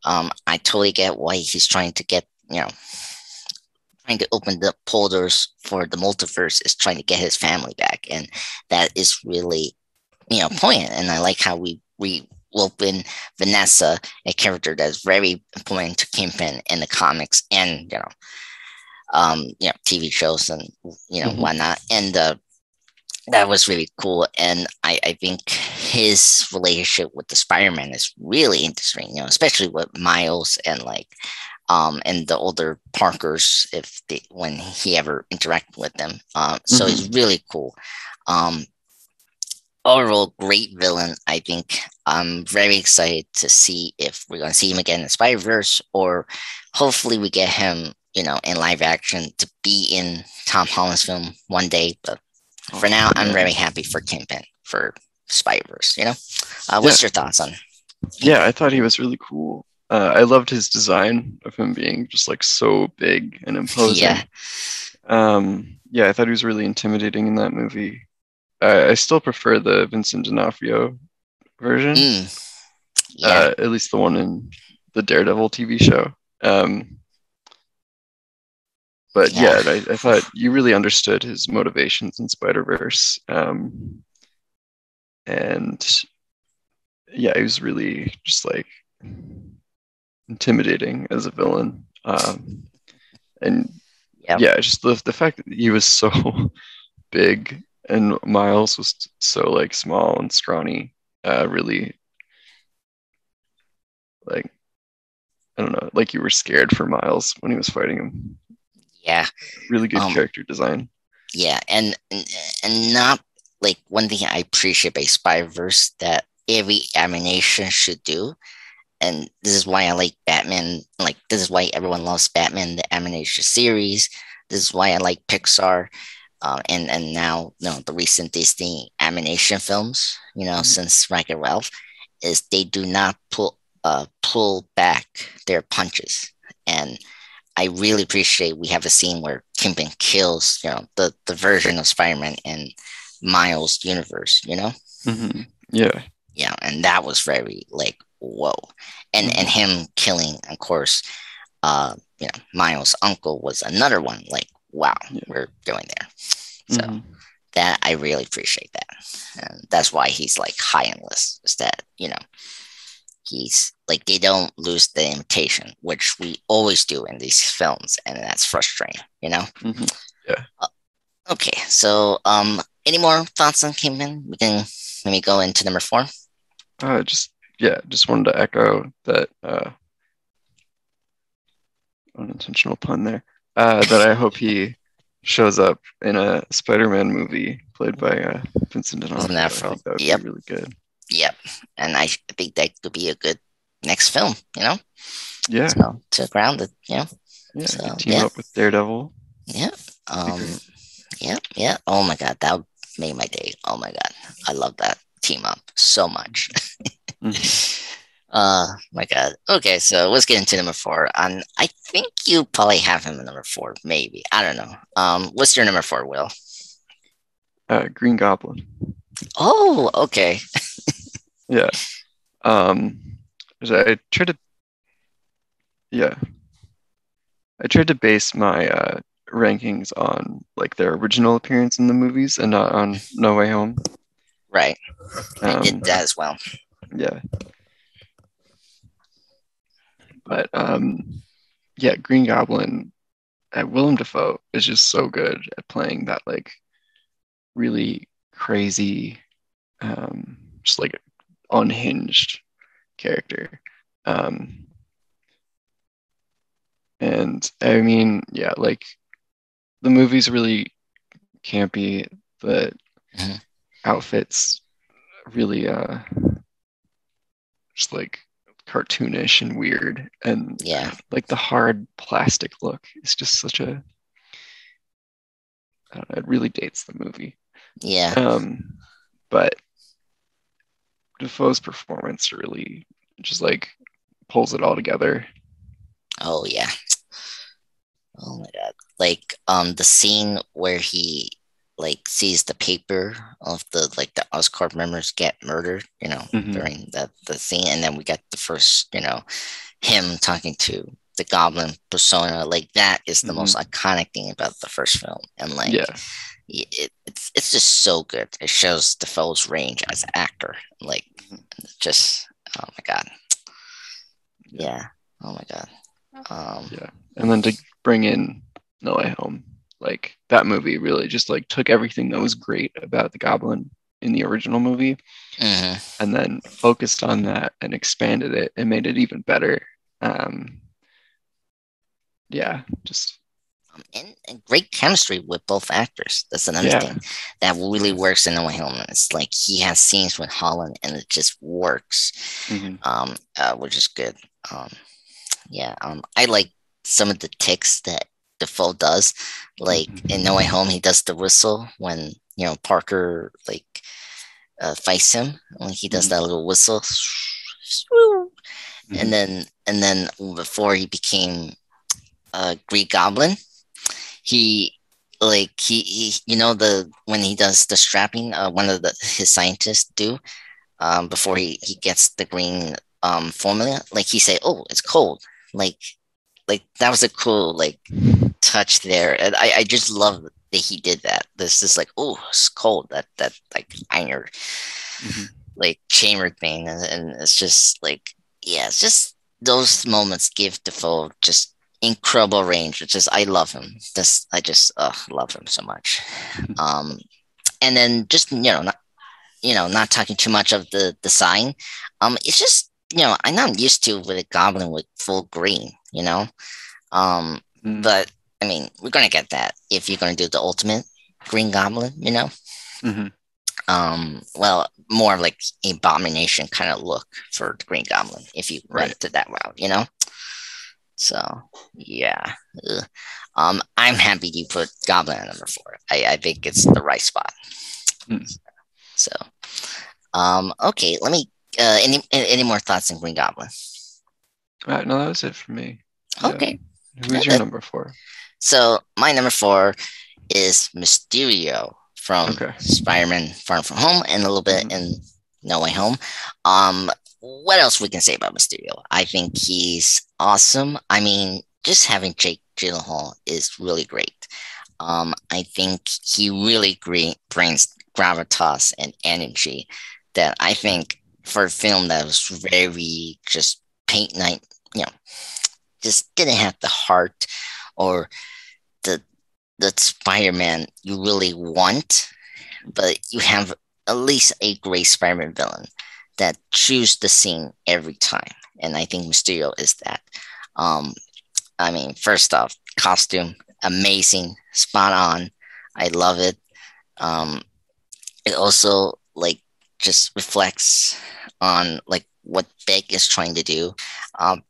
Speaker 1: I totally get why he's trying to open the portals for the multiverse is trying to get his family back, and that is really poignant. And I like how we open Vanessa, a character that's very important to Kingpin in the comics and TV shows and
Speaker 2: Hmm.
Speaker 1: whatnot, and that was really cool. And I think his relationship with the Spider-Man is really interesting, especially with Miles and the older Parkers if they when he ever interacted with them. So it's
Speaker 2: Hmm.
Speaker 1: really cool. Um, Overall, great villain. I think I'm very excited to see if we're going to see him again in Spider Verse, or hopefully we get him, in live action to be in Tom Holland's film one day. But for
Speaker 2: Oh
Speaker 1: now, I'm very
Speaker 2: man.
Speaker 1: happy for Kingpin for Spider Verse.
Speaker 2: Yeah.
Speaker 1: What's your thoughts on
Speaker 2: Yeah,
Speaker 1: Kingpin?
Speaker 2: I thought he was really cool. I loved his design of him being just like so big and
Speaker 1: Yeah.
Speaker 2: imposing. Yeah, I thought he was really intimidating in that movie. I still prefer the Vincent D'Onofrio version,
Speaker 1: Mm, yeah.
Speaker 2: at least the one in the Daredevil TV show. Um, but
Speaker 1: Yeah.
Speaker 2: yeah, I thought you really understood his motivations in Spider-Verse. And yeah, he was really just like intimidating as a villain. And
Speaker 1: Yep.
Speaker 2: yeah, just the fact that he was so big and Miles was so like small and scrawny, really like I don't know, like you were scared for Miles when he was fighting him.
Speaker 1: Yeah.
Speaker 2: Really good
Speaker 1: Um,
Speaker 2: character design.
Speaker 1: Yeah, and not like one thing I appreciate about Spider-Verse that every animation should do, and this is why I like Batman. Like this is why everyone loves Batman, the animation series. This is why I like Pixar, and now the recent Disney animation films.
Speaker 2: Mhm.
Speaker 1: Since Wreck-It Ralph, is they do not pull back their punches, and I really appreciate we have a scene where Kingpin kills, the version of Spider-Man in Miles' universe.
Speaker 2: Yeah.
Speaker 1: Yeah, and that was very like whoa. And
Speaker 2: Hmm.
Speaker 1: him killing, of course, Miles' uncle was another one, like, wow,
Speaker 2: Yeah.
Speaker 1: we're going there. So
Speaker 2: Hmm.
Speaker 1: that I really appreciate that. And that's why he's like high on the list, is that, he's like they don't lose the imitation, which we always do in these films, and that's frustrating.
Speaker 2: Hmm. Yeah.
Speaker 1: Uh, okay, so any more thoughts on Kingpin? We can maybe go into number four.
Speaker 2: Just yeah, just wanted to echo that unintentional pun there. That I hope he shows up in a Spider-Man movie played by Vincent
Speaker 1: Wasn't
Speaker 2: D'Onofrio.
Speaker 1: that
Speaker 2: I
Speaker 1: for?
Speaker 2: think that would be
Speaker 1: Yep,
Speaker 2: really good.
Speaker 1: yep, and I think that could be a good next film.
Speaker 2: Yeah.
Speaker 1: So to ground it.
Speaker 2: Yeah, I
Speaker 1: So
Speaker 2: could team
Speaker 1: yeah,
Speaker 2: up with Daredevil.
Speaker 1: yeah,
Speaker 2: Be great.
Speaker 1: yeah, yeah. Oh my god, that made my day. Oh my god, I love that team up so much.
Speaker 2: Mhm.
Speaker 1: My God. Okay, so let's get into number four. I think you probably have him in number four, maybe. I don't know. What's your number four, Will?
Speaker 2: Green Goblin.
Speaker 1: Oh, okay.
Speaker 2: Yeah. Um, so yeah, I tried to base my rankings on like their original appearance in the movies and not on No Way Home.
Speaker 1: Right. I did
Speaker 2: Um,
Speaker 1: that as well.
Speaker 2: yeah, but yeah, Green Goblin. Willem Dafoe is just so good at playing that like really crazy, just like unhinged character. Um, and I mean, yeah, like the movie's really campy. The
Speaker 1: Mhm.
Speaker 2: outfits really just like cartoonish and weird, and
Speaker 1: Yeah.
Speaker 2: like the hard plastic look is just such a I don't know, it really dates the movie.
Speaker 1: Yeah.
Speaker 2: Um, but Defoe's performance really just like pulls it all together.
Speaker 1: Oh, yeah. Oh my God. Like the scene where he like sees the paper of the Oscorp members get murdered,
Speaker 2: Hmm.
Speaker 1: during the scene, and then we get the first, him talking to the goblin persona. Like that is the most
Speaker 2: Hmm.
Speaker 1: iconic thing about the first film. And like
Speaker 2: Yeah.
Speaker 1: it's just so good. It shows Defoe's range as an actor. Like
Speaker 2: Mhm.
Speaker 1: just oh my God.
Speaker 2: Yeah.
Speaker 1: Yeah. Oh my God.
Speaker 2: Yeah. And then to bring in No Way Home, like that movie really just like took everything that was great about the Goblin in the original movie
Speaker 1: mhm.
Speaker 2: and then focused on that and expanded it and made it even better. Um, yeah, just
Speaker 1: And great chemistry with both actors. That's another
Speaker 2: yeah.
Speaker 1: thing that really works in Noah Hillman. It's like he has scenes with Holland, and it just works,
Speaker 2: Hmm.
Speaker 1: which is good. Um, yeah, I like some of the ticks that Defoe does. Like in No Way
Speaker 2: Hmm.
Speaker 1: Home, he does the whistle when Parker like fights him. When he does
Speaker 2: Hmm.
Speaker 1: that little whistle, and
Speaker 2: Hmm.
Speaker 1: then before he became a Green Goblin, he he the when he does the strapping, one of the his scientists do before he gets the green formula, like he say, oh, it's cold, like that was a cool like touch there, and I just love that he did that. This is like, oh, it's cold, that like iron
Speaker 2: Hmm.
Speaker 1: like chamber thing, and it's just like, yeah, it's just those moments give Defoe just incredible range. It's just I love him. This I just love him so much. Um, and then just not talking too much of the sign. It's just I'm not used to with a goblin with full green. But I mean we're gonna get that if you're gonna do the ultimate Green Goblin.
Speaker 2: Hmm.
Speaker 1: Well, more like abomination kind of look for the Green Goblin if you
Speaker 2: Right.
Speaker 1: went to that route. So yeah. Ugh. I'm happy you put Goblin at number four. I think it's the right spot.
Speaker 2: Mm.
Speaker 1: So okay, let me any more thoughts on Green Goblin?
Speaker 2: All right, no, that was it for me. Yeah.
Speaker 1: Okay.
Speaker 2: Who's your number four?
Speaker 1: So my number four is Mysterio from
Speaker 2: Okay.
Speaker 1: Spider-Man Far From Home and a little bit
Speaker 2: Hmm.
Speaker 1: in No Way Home. What else we can say about Mysterio? I think he's awesome. I mean, just having Jake Gyllenhaal is really great. I think he really brings gravitas and energy that I think for a film that was very just paint night, you know, just didn't have the heart or the the Spider-Man you really want, but you have at least a great Spider-Man villain that chews the scene every time. And I think Mysterio is that. Um, I mean, first off, costume, amazing, spot on. I love it. Um, it also like just reflects on like what Beck is trying to do. Um,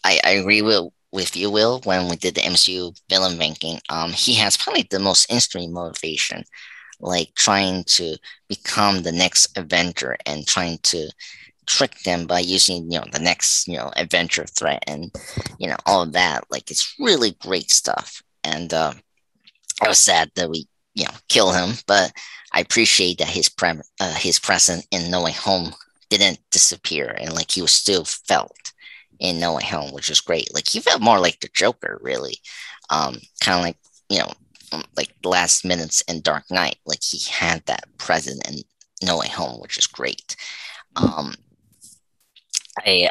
Speaker 1: I agree with you, Will, when we did the MCU villain ranking. He has probably the most interesting motivation, like trying to become the next Avenger and trying to trick them by using the next adventure threat and all of that. Like it's really great stuff. And I was sad that we kill him, but I appreciate that his presence in No Way Home didn't disappear, and like he was still felt in No Way Home, which is great. Like he felt more like the Joker, really, kind of like like the last minutes in Dark Knight. Like he had that presence in No Way Home, which is great. I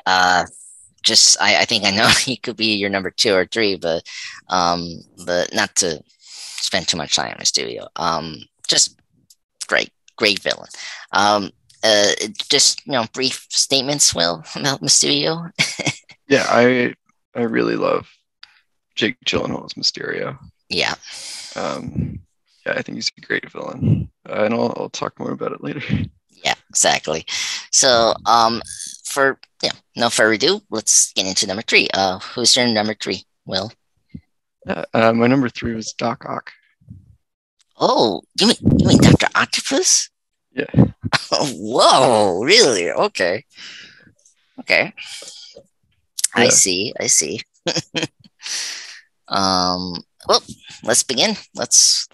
Speaker 1: I think I know he could be your number 2 or 3, but not to spend too much time in the studio. Just great villain. Just brief statements, Will, about Mysterio.
Speaker 2: Yeah, I really love Jake Gyllenhaal's Mysterio.
Speaker 1: Yeah.
Speaker 2: Yeah, I think he's a great villain, and I'll talk more about it later.
Speaker 1: Yeah, exactly. So, for no further ado, let's get into number 3. Who's your number 3, Will?
Speaker 2: My number 3 was Doc Ock.
Speaker 1: Oh, you mean Dr. Octopus?
Speaker 2: Yeah.
Speaker 1: Whoa, really? Okay.
Speaker 2: Yeah.
Speaker 1: I see. Well, let's begin. Let's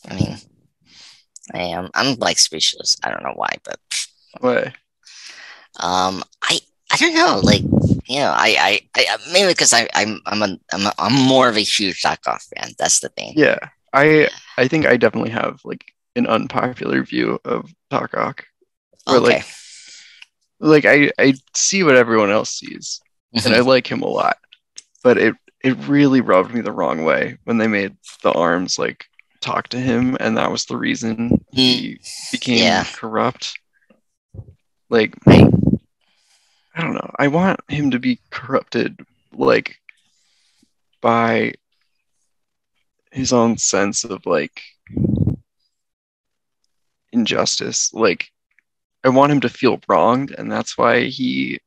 Speaker 1: I mean, I'm like speechless. I don't know why, but
Speaker 2: Why?
Speaker 1: I don't know. Like, I mainly because I'm more of a huge Doc Ock fan. That's the thing.
Speaker 2: Yeah, I think I definitely have like an unpopular view of Doc Ock. Or
Speaker 1: Okay.
Speaker 2: like I see what everyone else sees, and I like him a lot, but it really rubbed me the wrong way when they made the arms like talk to him, and that was the reason he became corrupt. Like, I don't know. I want him to be corrupted like by his own sense of like injustice. Like, I want him to feel wronged, and that's why he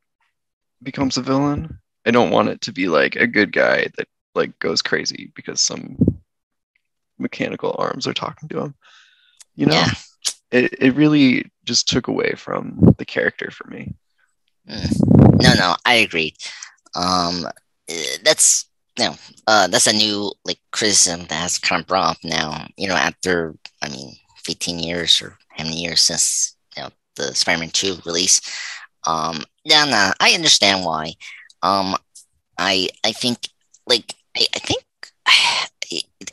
Speaker 2: becomes a villain. I don't want it to be like a good guy that like goes crazy because some mechanical arms are talking to him.
Speaker 1: Yeah.
Speaker 2: It really just took away from the character for me.
Speaker 1: No, I agree. That's that's a new like criticism that has kind of brought up now. After 15 years or how many years since the Spider-Man 2 release. No, I understand why. I think I think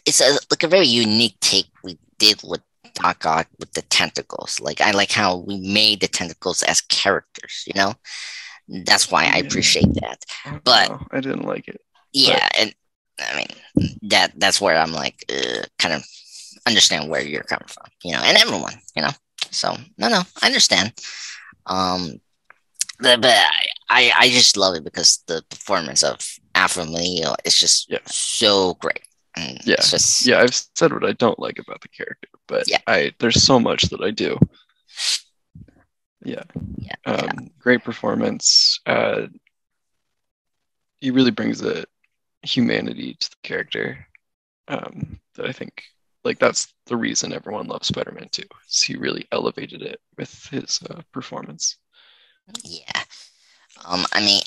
Speaker 1: it's a very unique take we did with Doc Ock with the tentacles. Like I like how we made the tentacles as characters. That's why I appreciate that. But
Speaker 2: no, I didn't like it.
Speaker 1: Yeah, and I mean that's where I'm like kind of understand where you're coming from. And everyone. So no, I understand. But I just love it because the performance of Alfred Molina is just so great. And
Speaker 2: I've said what I don't like about the character, but there's so much that I do. Great performance. He really brings a humanity to the character that I think like that's the reason everyone loves Spider-Man 2. He really elevated it with his performance.
Speaker 1: Yeah.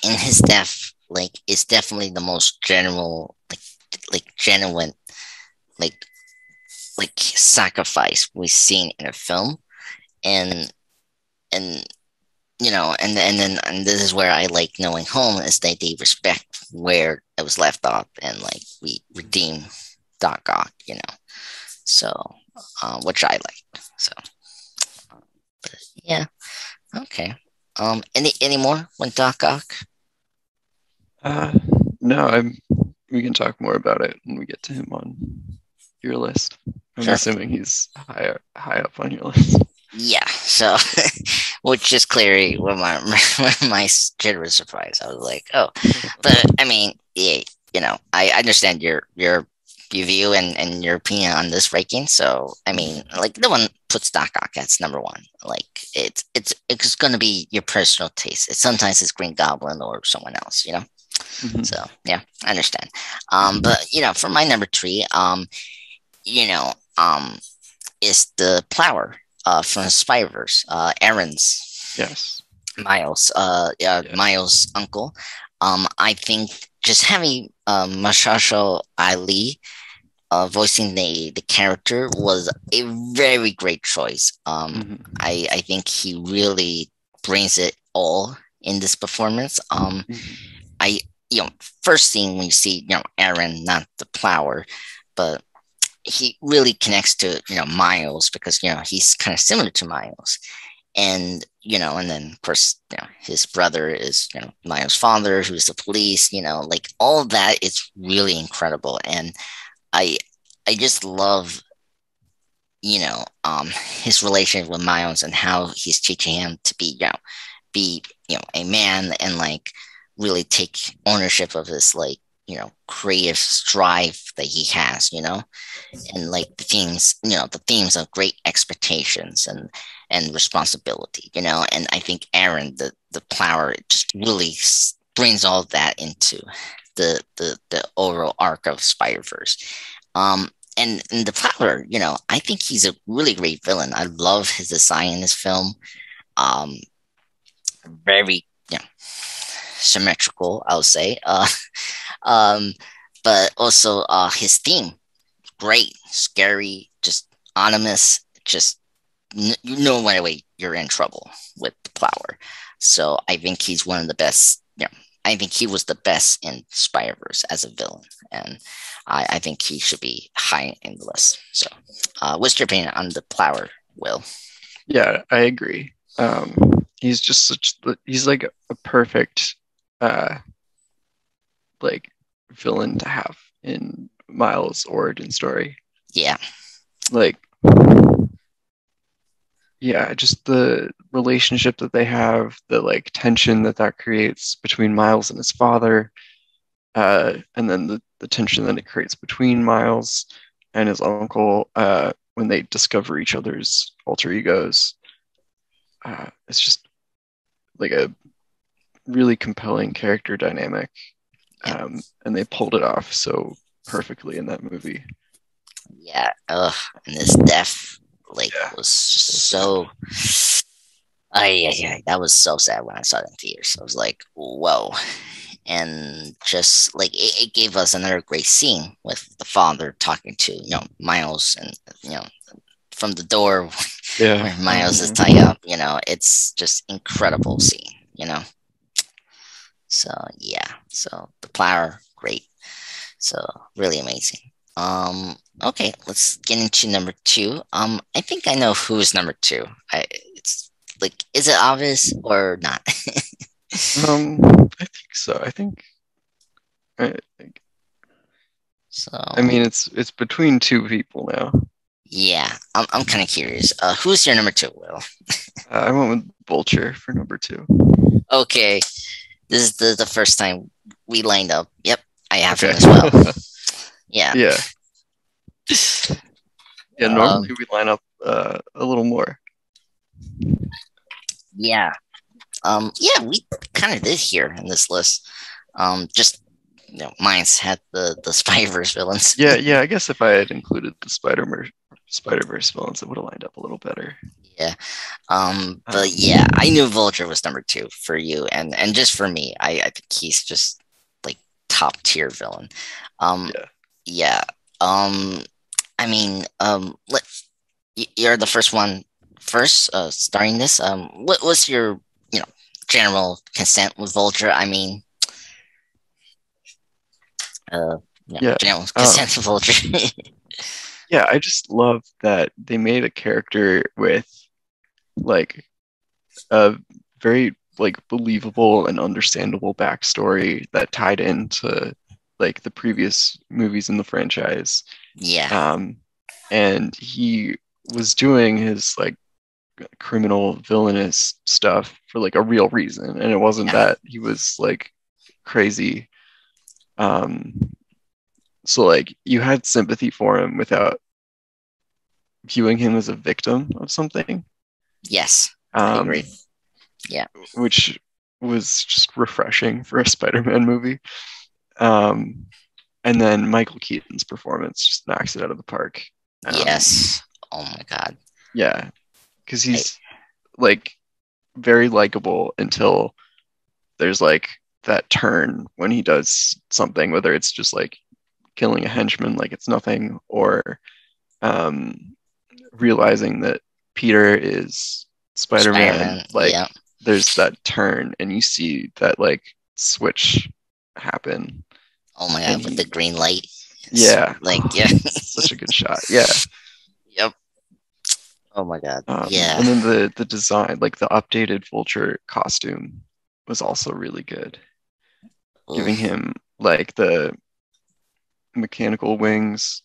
Speaker 1: In his death, like it's definitely the most genuine sacrifice we've seen in a film. And this is where I like knowing Home is that they respect where it was left off and like we redeem Doc Ock, so which I like. So but yeah, okay. Any more with Doc Ock?
Speaker 2: No, we can talk more about it when we get to him on your list. I'm assuming he's high up on your list.
Speaker 1: Yeah, so which is clearly my general surprise. I was like, oh, but I understand your view and your opinion on this ranking. So like no one puts Doc Ock as number 1. Like it's going to be your personal taste. Sometimes it's Green Goblin or someone else.
Speaker 2: Mm-hmm.
Speaker 1: So yeah, I understand. But for my number 3, is the Plower from Spider-Verse, Aaron's
Speaker 2: Yes.
Speaker 1: Miles,
Speaker 2: Yes.
Speaker 1: Miles' uncle. I think just having Mashasho Ali voicing the character was a very great choice.
Speaker 2: Hmm.
Speaker 1: I think he really brings it all in this performance.
Speaker 2: Hmm.
Speaker 1: I you know first thing when you see Aaron, not the plower, but he really connects to Miles because he's kind of similar to Miles, and and then of course his brother is Miles' father, who's the police. Like all of that is really incredible, and I I just love his relationship with Miles and how he's teaching him to be a man and like really take ownership of his like creative strive that he has, and like the themes of great expectations and responsibility, and I think Aaron the plower just really brings all that into the overall arc of Spider-Verse. um and the plower, I think he's a really great villain. I love his design in this film. um Very symmetrical, I would say. Um but also his theme, great, scary, just ominous, just you know right away you're in trouble with the plower. So I think he's one of the best. I think he was the best in Spider-Verse as a villain, and I think he should be high in the list. So, what's your opinion on the plower, Will?
Speaker 2: Yeah, I agree. He's just he's like a perfect uh like villain to have in Miles' origin story.
Speaker 1: Yeah,
Speaker 2: Like, yeah, just the relationship that they have, the like tension that creates between Miles and his father, and then the tension that it creates between Miles and his uncle when they discover each other's alter egos. It's just like a really compelling character dynamic,
Speaker 1: yeah,
Speaker 2: and they pulled it off so perfectly in that movie.
Speaker 1: yeah. Ugh, and this death like
Speaker 2: Yeah,
Speaker 1: was
Speaker 2: so
Speaker 1: just
Speaker 2: sad.
Speaker 1: so. That was so sad when I saw it in theaters. I was like, whoa. And just like it gave us another great scene with the father talking to Miles, and you know from the door
Speaker 2: Yeah.
Speaker 1: where Miles is
Speaker 2: Hmm.
Speaker 1: tied up. It's just incredible scene. So yeah, so the plower, great. So really amazing. Okay, let's get into number two. I think I know who's number two. It's like, is it obvious or not?
Speaker 2: I think so. I,
Speaker 1: So
Speaker 2: I mean, it's between two people now.
Speaker 1: yeah, I'm kind of curious. Who's your number two, Will?
Speaker 2: I went with Vulture for number two.
Speaker 1: Okay, this is the first time we lined up. Yep, I have him
Speaker 2: Okay.
Speaker 1: as well. Yeah.
Speaker 2: Yeah. Yeah.
Speaker 1: Um,
Speaker 2: Normally we line up a little more.
Speaker 1: yeah. Yeah, we kind of did here in this list. Just mine's had the Spider-Verse villains.
Speaker 2: Yeah. Yeah. I guess if I had included the Spider-Verse villains, it would have lined up a little better.
Speaker 1: Yeah. But
Speaker 2: Um,
Speaker 1: yeah, I knew Vulture was number two for you, and just for me, I think he's just like top tier villain. Um,
Speaker 2: yeah.
Speaker 1: yeah. Um, I mean, you're the first one first, starting this. What was your, you know, general consent with Vulture? I mean, uh,
Speaker 2: Yeah.
Speaker 1: general
Speaker 2: Um,
Speaker 1: consent with Vulture.
Speaker 2: yeah. I just love that they made a character with like a very like believable and understandable backstory that tied into like the previous movies in the franchise.
Speaker 1: Yeah,
Speaker 2: Um, and he was doing his like criminal villainous stuff for like a real reason, and it wasn't
Speaker 1: yeah,
Speaker 2: that he was like crazy. Um, so like you had sympathy for him without viewing him as a victim of something,
Speaker 1: yes, I agree.
Speaker 2: um,
Speaker 1: Yeah,
Speaker 2: which was just refreshing for a Spider-Man movie. Um, and then Michael Keaton's performance just knocks it out of the park. Um,
Speaker 1: yes. Oh my God.
Speaker 2: yeah, because
Speaker 1: Right.
Speaker 2: he's like very likable until there's like that turn when he does something, whether it's just like killing a henchman like it's nothing, or um, realizing that Peter is Spider-Man.
Speaker 1: Spider-Man.
Speaker 2: Like
Speaker 1: Yeah.
Speaker 2: there's that turn, and you see that like switch happen,
Speaker 1: Oh my
Speaker 2: and
Speaker 1: god, with the
Speaker 2: he,
Speaker 1: green light. It's
Speaker 2: yeah,
Speaker 1: like,
Speaker 2: oh,
Speaker 1: yeah.
Speaker 2: it's such a good shot. Yeah.
Speaker 1: Yep. Oh my god. Yeah.
Speaker 2: And then the design, like the updated Vulture costume, was also really good, giving
Speaker 1: Oof.
Speaker 2: him like the mechanical wings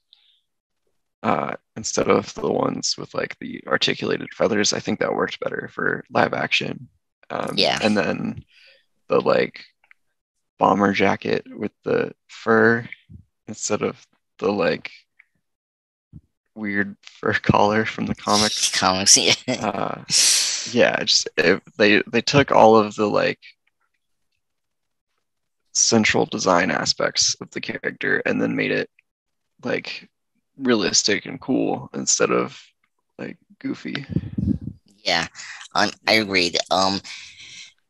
Speaker 2: instead of the ones with like the articulated feathers. I think that worked better for live action.
Speaker 1: Yeah.
Speaker 2: And then the like bomber jacket with the fur instead of the like weird fur collar from the comics.
Speaker 1: Comics. Yeah.
Speaker 2: Uh, yeah, they took all of the like central design aspects of the character and then made it like realistic and cool instead of like goofy.
Speaker 1: Yeah. I agreed.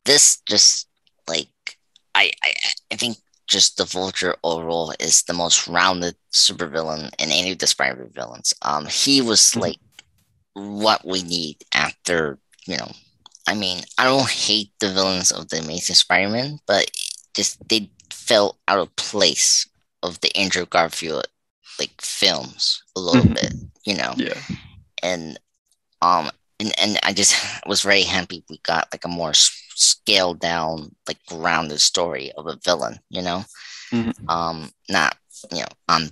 Speaker 1: This just like I I I think just the Vulture overall is the most rounded supervillain in any of the Spider-Man villains. He was
Speaker 2: Mhm.
Speaker 1: like what we need after, you know, I mean, I don't hate the villains of the Amazing Spider-Man, but just they fell out of place of the Andrew Garfield like films a little bit,
Speaker 2: Mhm.
Speaker 1: you know.
Speaker 2: Yeah.
Speaker 1: And um and I just was very happy we got like a more scaled down, like grounded story of a villain, you know.
Speaker 2: Mhm.
Speaker 1: Not you know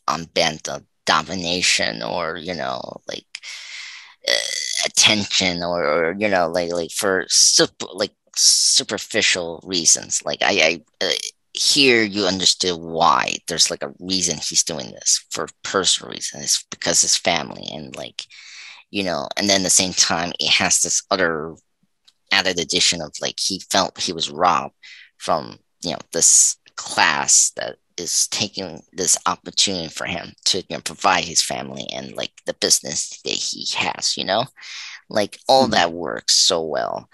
Speaker 1: on bent of domination or like uh, attention or like for superficial reasons. Like here you understood why there's like a reason he's doing this for personal reasons. It's because his family and like and then at the same time it has this other added addition of like he felt he was robbed from this class that is taking this opportunity for him to provide his family and like the business that he has, like all
Speaker 2: Mhm.
Speaker 1: that works so well.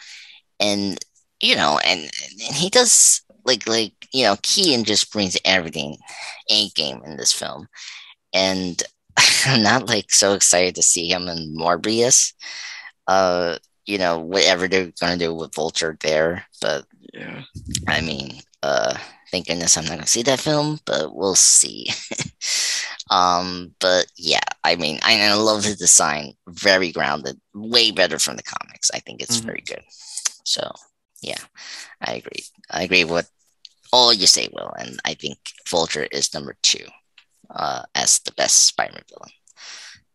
Speaker 1: And and he does like Keaton just brings everything a game in this film. And I'm not like so excited to see him in Morbius. uh whatever they're gonna do with Vulture there. But
Speaker 2: Yeah.
Speaker 1: I mean, thank goodness I'm not gonna see that film, but we'll see. But yeah, I mean, I love the design, very grounded, way better from the comics. I think it's
Speaker 2: Mhm.
Speaker 1: very good. So yeah, I agree. I agree with all you say, Will, and I think Vulture is number two, as the best Spider-Man villain.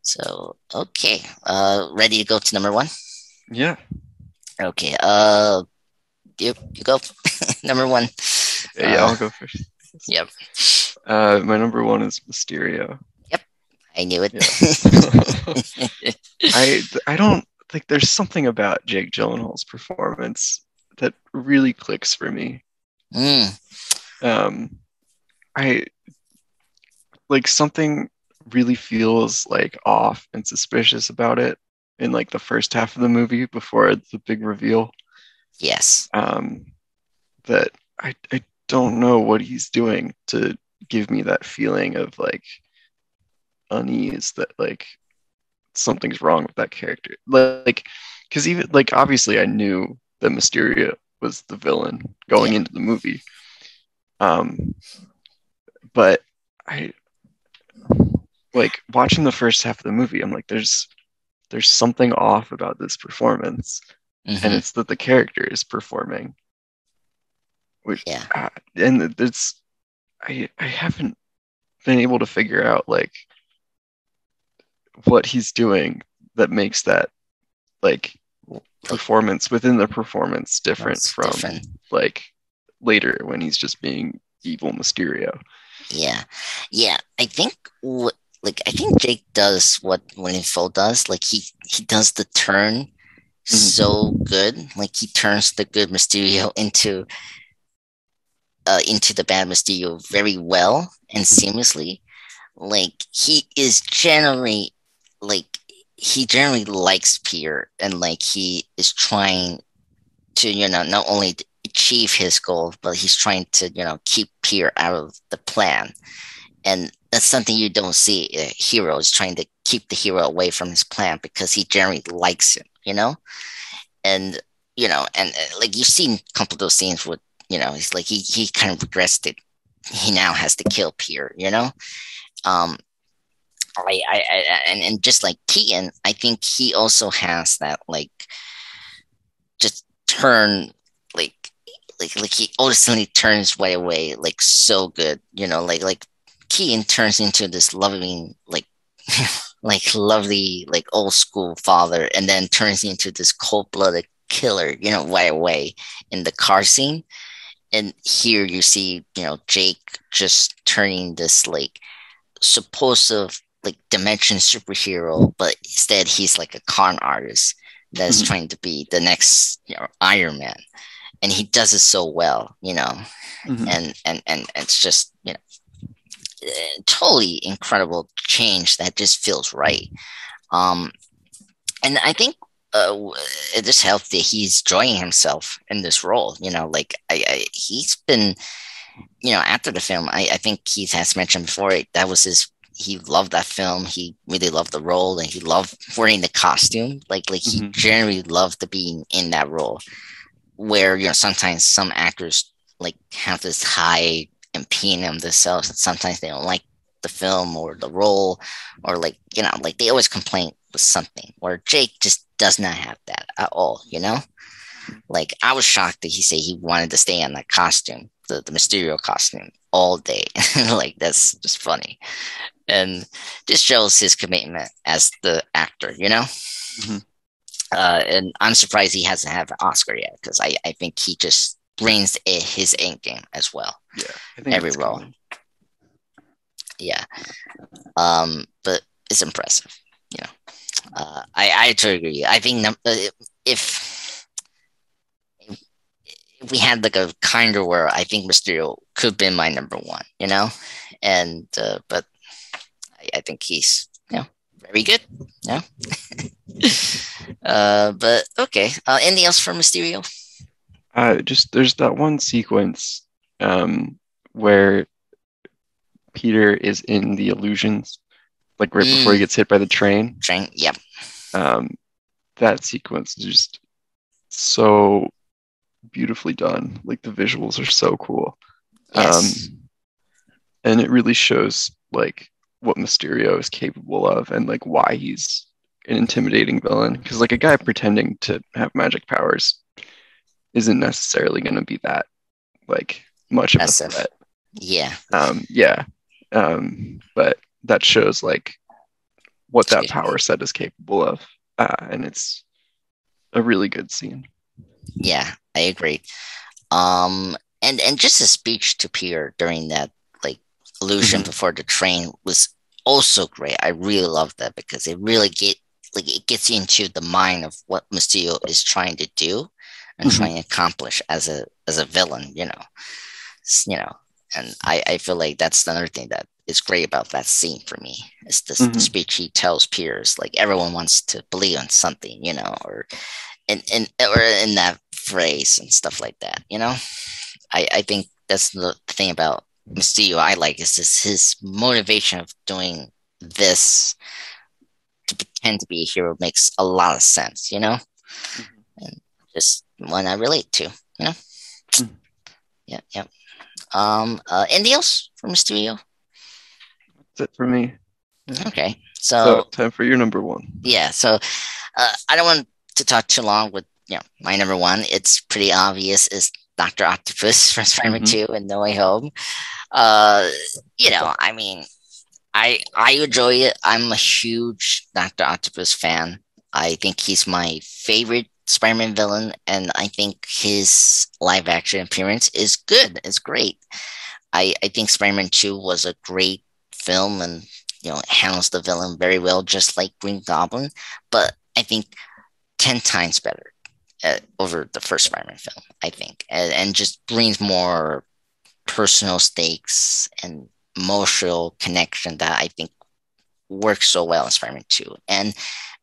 Speaker 1: So okay, ready to go to number one?
Speaker 2: Yeah.
Speaker 1: Okay, you go. Number one.
Speaker 2: Yeah, I'll go first.
Speaker 1: Yep.
Speaker 2: My number one is Mysterio.
Speaker 1: Yep. I knew it.
Speaker 2: Yeah. I don't think there's something about Jake Gyllenhaal's performance that really clicks for me.
Speaker 1: Mm,
Speaker 2: Um, I like something really feels like off and suspicious about it in like the first half of the movie before the big reveal.
Speaker 1: yes.
Speaker 2: Um, that I don't know what he's doing to give me that feeling of like unease that like something's wrong with that character. Like, because even like obviously I knew that Mysterio was the villain going
Speaker 1: Yeah.
Speaker 2: into the movie, um, but I like watching the first half of the movie. I'm like, there's something off about this performance, and
Speaker 1: Mm-hmm.
Speaker 2: it's that the character is performing, which
Speaker 1: Yeah.
Speaker 2: and it's I haven't been able to figure out like what he's doing that makes that like
Speaker 1: Like
Speaker 2: performance within the performance different
Speaker 1: that's
Speaker 2: from
Speaker 1: different.
Speaker 2: like later when he's just being evil Mysterio.
Speaker 1: Yeah. Yeah. I think Jake does what Winifred does. Like he does the turn
Speaker 2: Mm-hmm.
Speaker 1: so good. Like he turns the good Mysterio into the bad Mysterio very well and
Speaker 2: Mm-hmm.
Speaker 1: seamlessly. Like he is generally like he generally likes Peter, and like he is trying to, not only achieve his goal, but he's trying to, keep Peter out of the plan. And that's something you don't see. A hero is trying to keep the hero away from his plan because he generally likes him. And, like you've seen a couple of those scenes with, he's like, he kind of regrets that he now has to kill Peter. Um, and just like Keaton, I think he also has that like just turn like like he instantly turns right away like so good, like Keaton turns into this loving like like lovely like old school father, and then turns into this cold-blooded killer, right away in the car scene. And here you see, Jake just turning this like supposed like dimension superhero, but instead he's like a con artist that's
Speaker 2: Mhm.
Speaker 1: trying to be the next, Iron Man, and he does it so well,
Speaker 2: Mhm.
Speaker 1: and it's just, totally incredible change that just feels right. Um, and I think it just helps that he's enjoying himself in this role. Like he's been, after the film, I think Keith has mentioned before, that was his. He loved that film. He really loved the role, and he loved wearing the costume. Like he
Speaker 2: Mhm.
Speaker 1: generally loved the being in that role. Where sometimes some actors like have this high opinion of themselves, and sometimes they don't like the film or the role, or like like they always complain with something. Where Jake just does not have that at all. Like I was shocked that he said he wanted to stay in that costume, the Mysterio costume, all day. Like that's just funny, and just shows his commitment as the actor.
Speaker 2: Mhm.
Speaker 1: And I'm surprised he hasn't had an Oscar yet, because I think he just brings his end game as well.
Speaker 2: Yeah, I think
Speaker 1: Every
Speaker 2: it's
Speaker 1: role,
Speaker 2: coming.
Speaker 1: yeah. But it's impressive. You know, I totally agree. I think if we had like a kinder where I think Mysterio could have been my number one. And but I think he's very good. Yeah. But okay. Anything else for Mysterio?
Speaker 2: Just there's that one sequence where Peter is in the illusions, like right before he
Speaker 1: Mm,
Speaker 2: gets hit by the train.
Speaker 1: Yep.
Speaker 2: Um, that sequence is just so beautifully done. Like the visuals are so cool.
Speaker 1: Yes.
Speaker 2: Um, and it really shows like what Mysterio is capable of and like why he's an intimidating villain. Because like a guy pretending to have magic powers isn't necessarily going to be that like much of a
Speaker 1: Impressive.
Speaker 2: threat.
Speaker 1: Yeah.
Speaker 2: Yeah. But that shows like what that
Speaker 1: Excuse me.
Speaker 2: power set is capable of. And it's a really good scene.
Speaker 1: Yeah, I agree. And just a speech to Peter during that like illusion
Speaker 2: Mm-hmm.
Speaker 1: before the train was also great. I really love that because it really it gets you into the mind of what Mysterio is trying to do and
Speaker 2: Mm-hmm.
Speaker 1: trying to accomplish as a villain. You know, and I feel like that's another thing that is great about that scene for me. It's the
Speaker 2: Mm-hmm.
Speaker 1: speech he tells Peter is like everyone wants to believe in something, or in that phrase and stuff like that. I think that's the thing about Mysterio I like, is just his motivation of doing this to pretend to be a hero makes a lot of sense. And just one I relate to.
Speaker 2: Mm-hmm.
Speaker 1: Yeah, yeah. Anything else for Mysterio?
Speaker 2: That's it for me. Yeah.
Speaker 1: Okay,
Speaker 2: So
Speaker 1: so
Speaker 2: time for your number one.
Speaker 1: yeah, so I don't want to talk too long with my number one. It's pretty obvious, is Doctor Octopus from Spider-Man
Speaker 2: Mm-hmm.
Speaker 1: 2 and No Way Home. Uh, I mean, I enjoy it. I'm a huge Doctor Octopus fan. I think he's my favorite Spider-Man villain, and I think his live action appearance is good. It's great. I think Spider-Man 2 was a great film, and it handles the villain very well, just like Green Goblin. But I think 10 times better over the first Spider-Man film, I think, and just brings more personal stakes and emotional connection that I think works so well in Spider-Man 2. And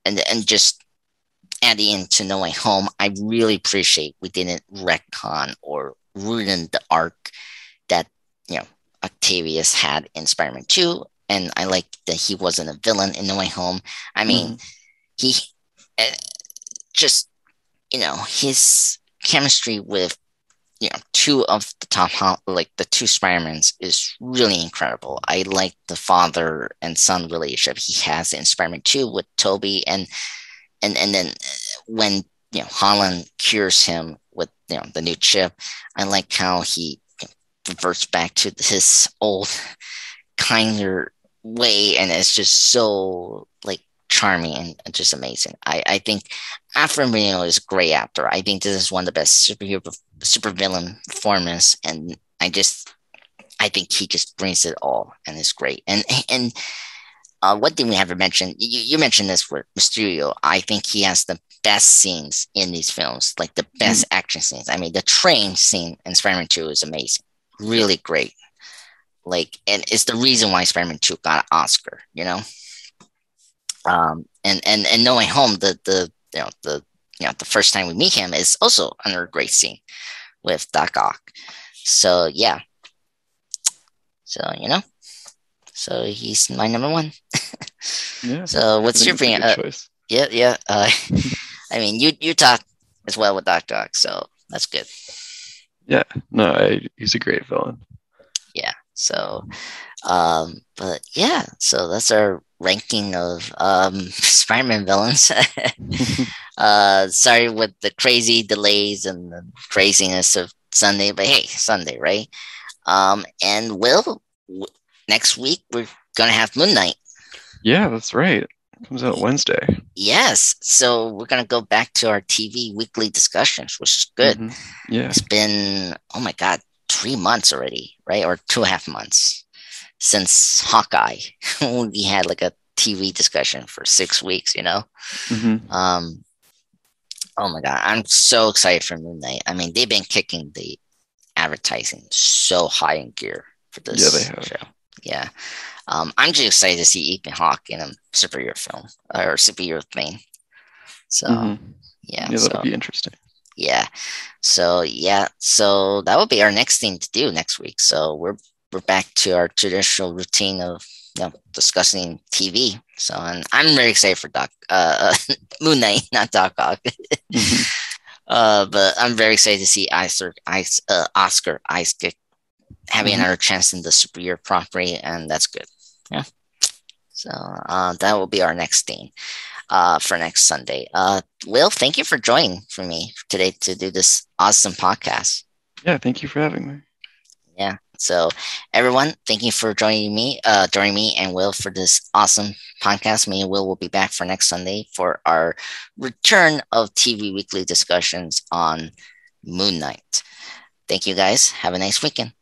Speaker 1: and just adding into No Way Home, I really appreciate we didn't retcon or ruin the arc that Octavius had in Spider-Man 2, and I like that he wasn't a villain in No Way Home. I mean, he just his chemistry with two of the top, like the two Spider-Mans, is really incredible. I like the father and son relationship he has in Spider-Man 2 with Toby, and then when Holland cures him with the new chip, I like how he reverts back to his old kinder way, and it's just so like charming and just amazing. I think Alfred Molina is a great actor. I think this is one of the best super villain performances, and I think he just brings it all, and it's great. And one thing we haven't mentioned, you mentioned this with Mysterio. I think he has the best scenes in these films, like the best action scenes. I mean, the train scene in Spider-Man 2 is amazing, really great. Like, and it's the reason why Spider-Man 2 got an Oscar, and No Way Home, the first time we meet him is also another great scene with Doc Ock. So yeah, so he's my number one.
Speaker 2: Yeah.
Speaker 1: So what's your opinion? Yeah. I mean, you talk as well with Doc Ock, so that's good.
Speaker 2: Yeah. No, he's a great villain.
Speaker 1: Yeah. So, but yeah, so that's our ranking of Spider-Man villains. Sorry with the crazy delays and the craziness of Sunday, but hey, Sunday, right? And next week we're gonna have Moon Knight.
Speaker 2: Yeah, that's right. It comes out Wednesday.
Speaker 1: Yes, so we're gonna go back to our TV weekly discussions, which is good.
Speaker 2: Yeah,
Speaker 1: it's been, oh my God, 3 months already, right? Or 2.5 months since Hawkeye. We had like a TV discussion for 6 weeks, Oh my God, I'm so excited for Moon Knight. I mean, they've been kicking the advertising so high in gear for this show. Yeah. I'm just excited to see Ethan Hawke in a superhero film or superhero thing. So yeah,
Speaker 2: that'll be interesting.
Speaker 1: Yeah. So that will be our next thing to do next week. So we're back to our traditional routine of discussing TV. So and I'm very excited for Moon Knight, not Doc Ock. But I'm very excited to see Oscar Isaac having another chance in the superhero property, and that's good. Yeah. So that will be our next thing for next Sunday. Will, thank you for joining for me today to do this awesome podcast.
Speaker 2: Yeah, thank you for having me.
Speaker 1: Yeah. So everyone, thank you for joining me and Will for this awesome podcast. Me and Will be back for next Sunday for our return of TV weekly discussions on Moon Knight. Thank you guys. Have a nice weekend.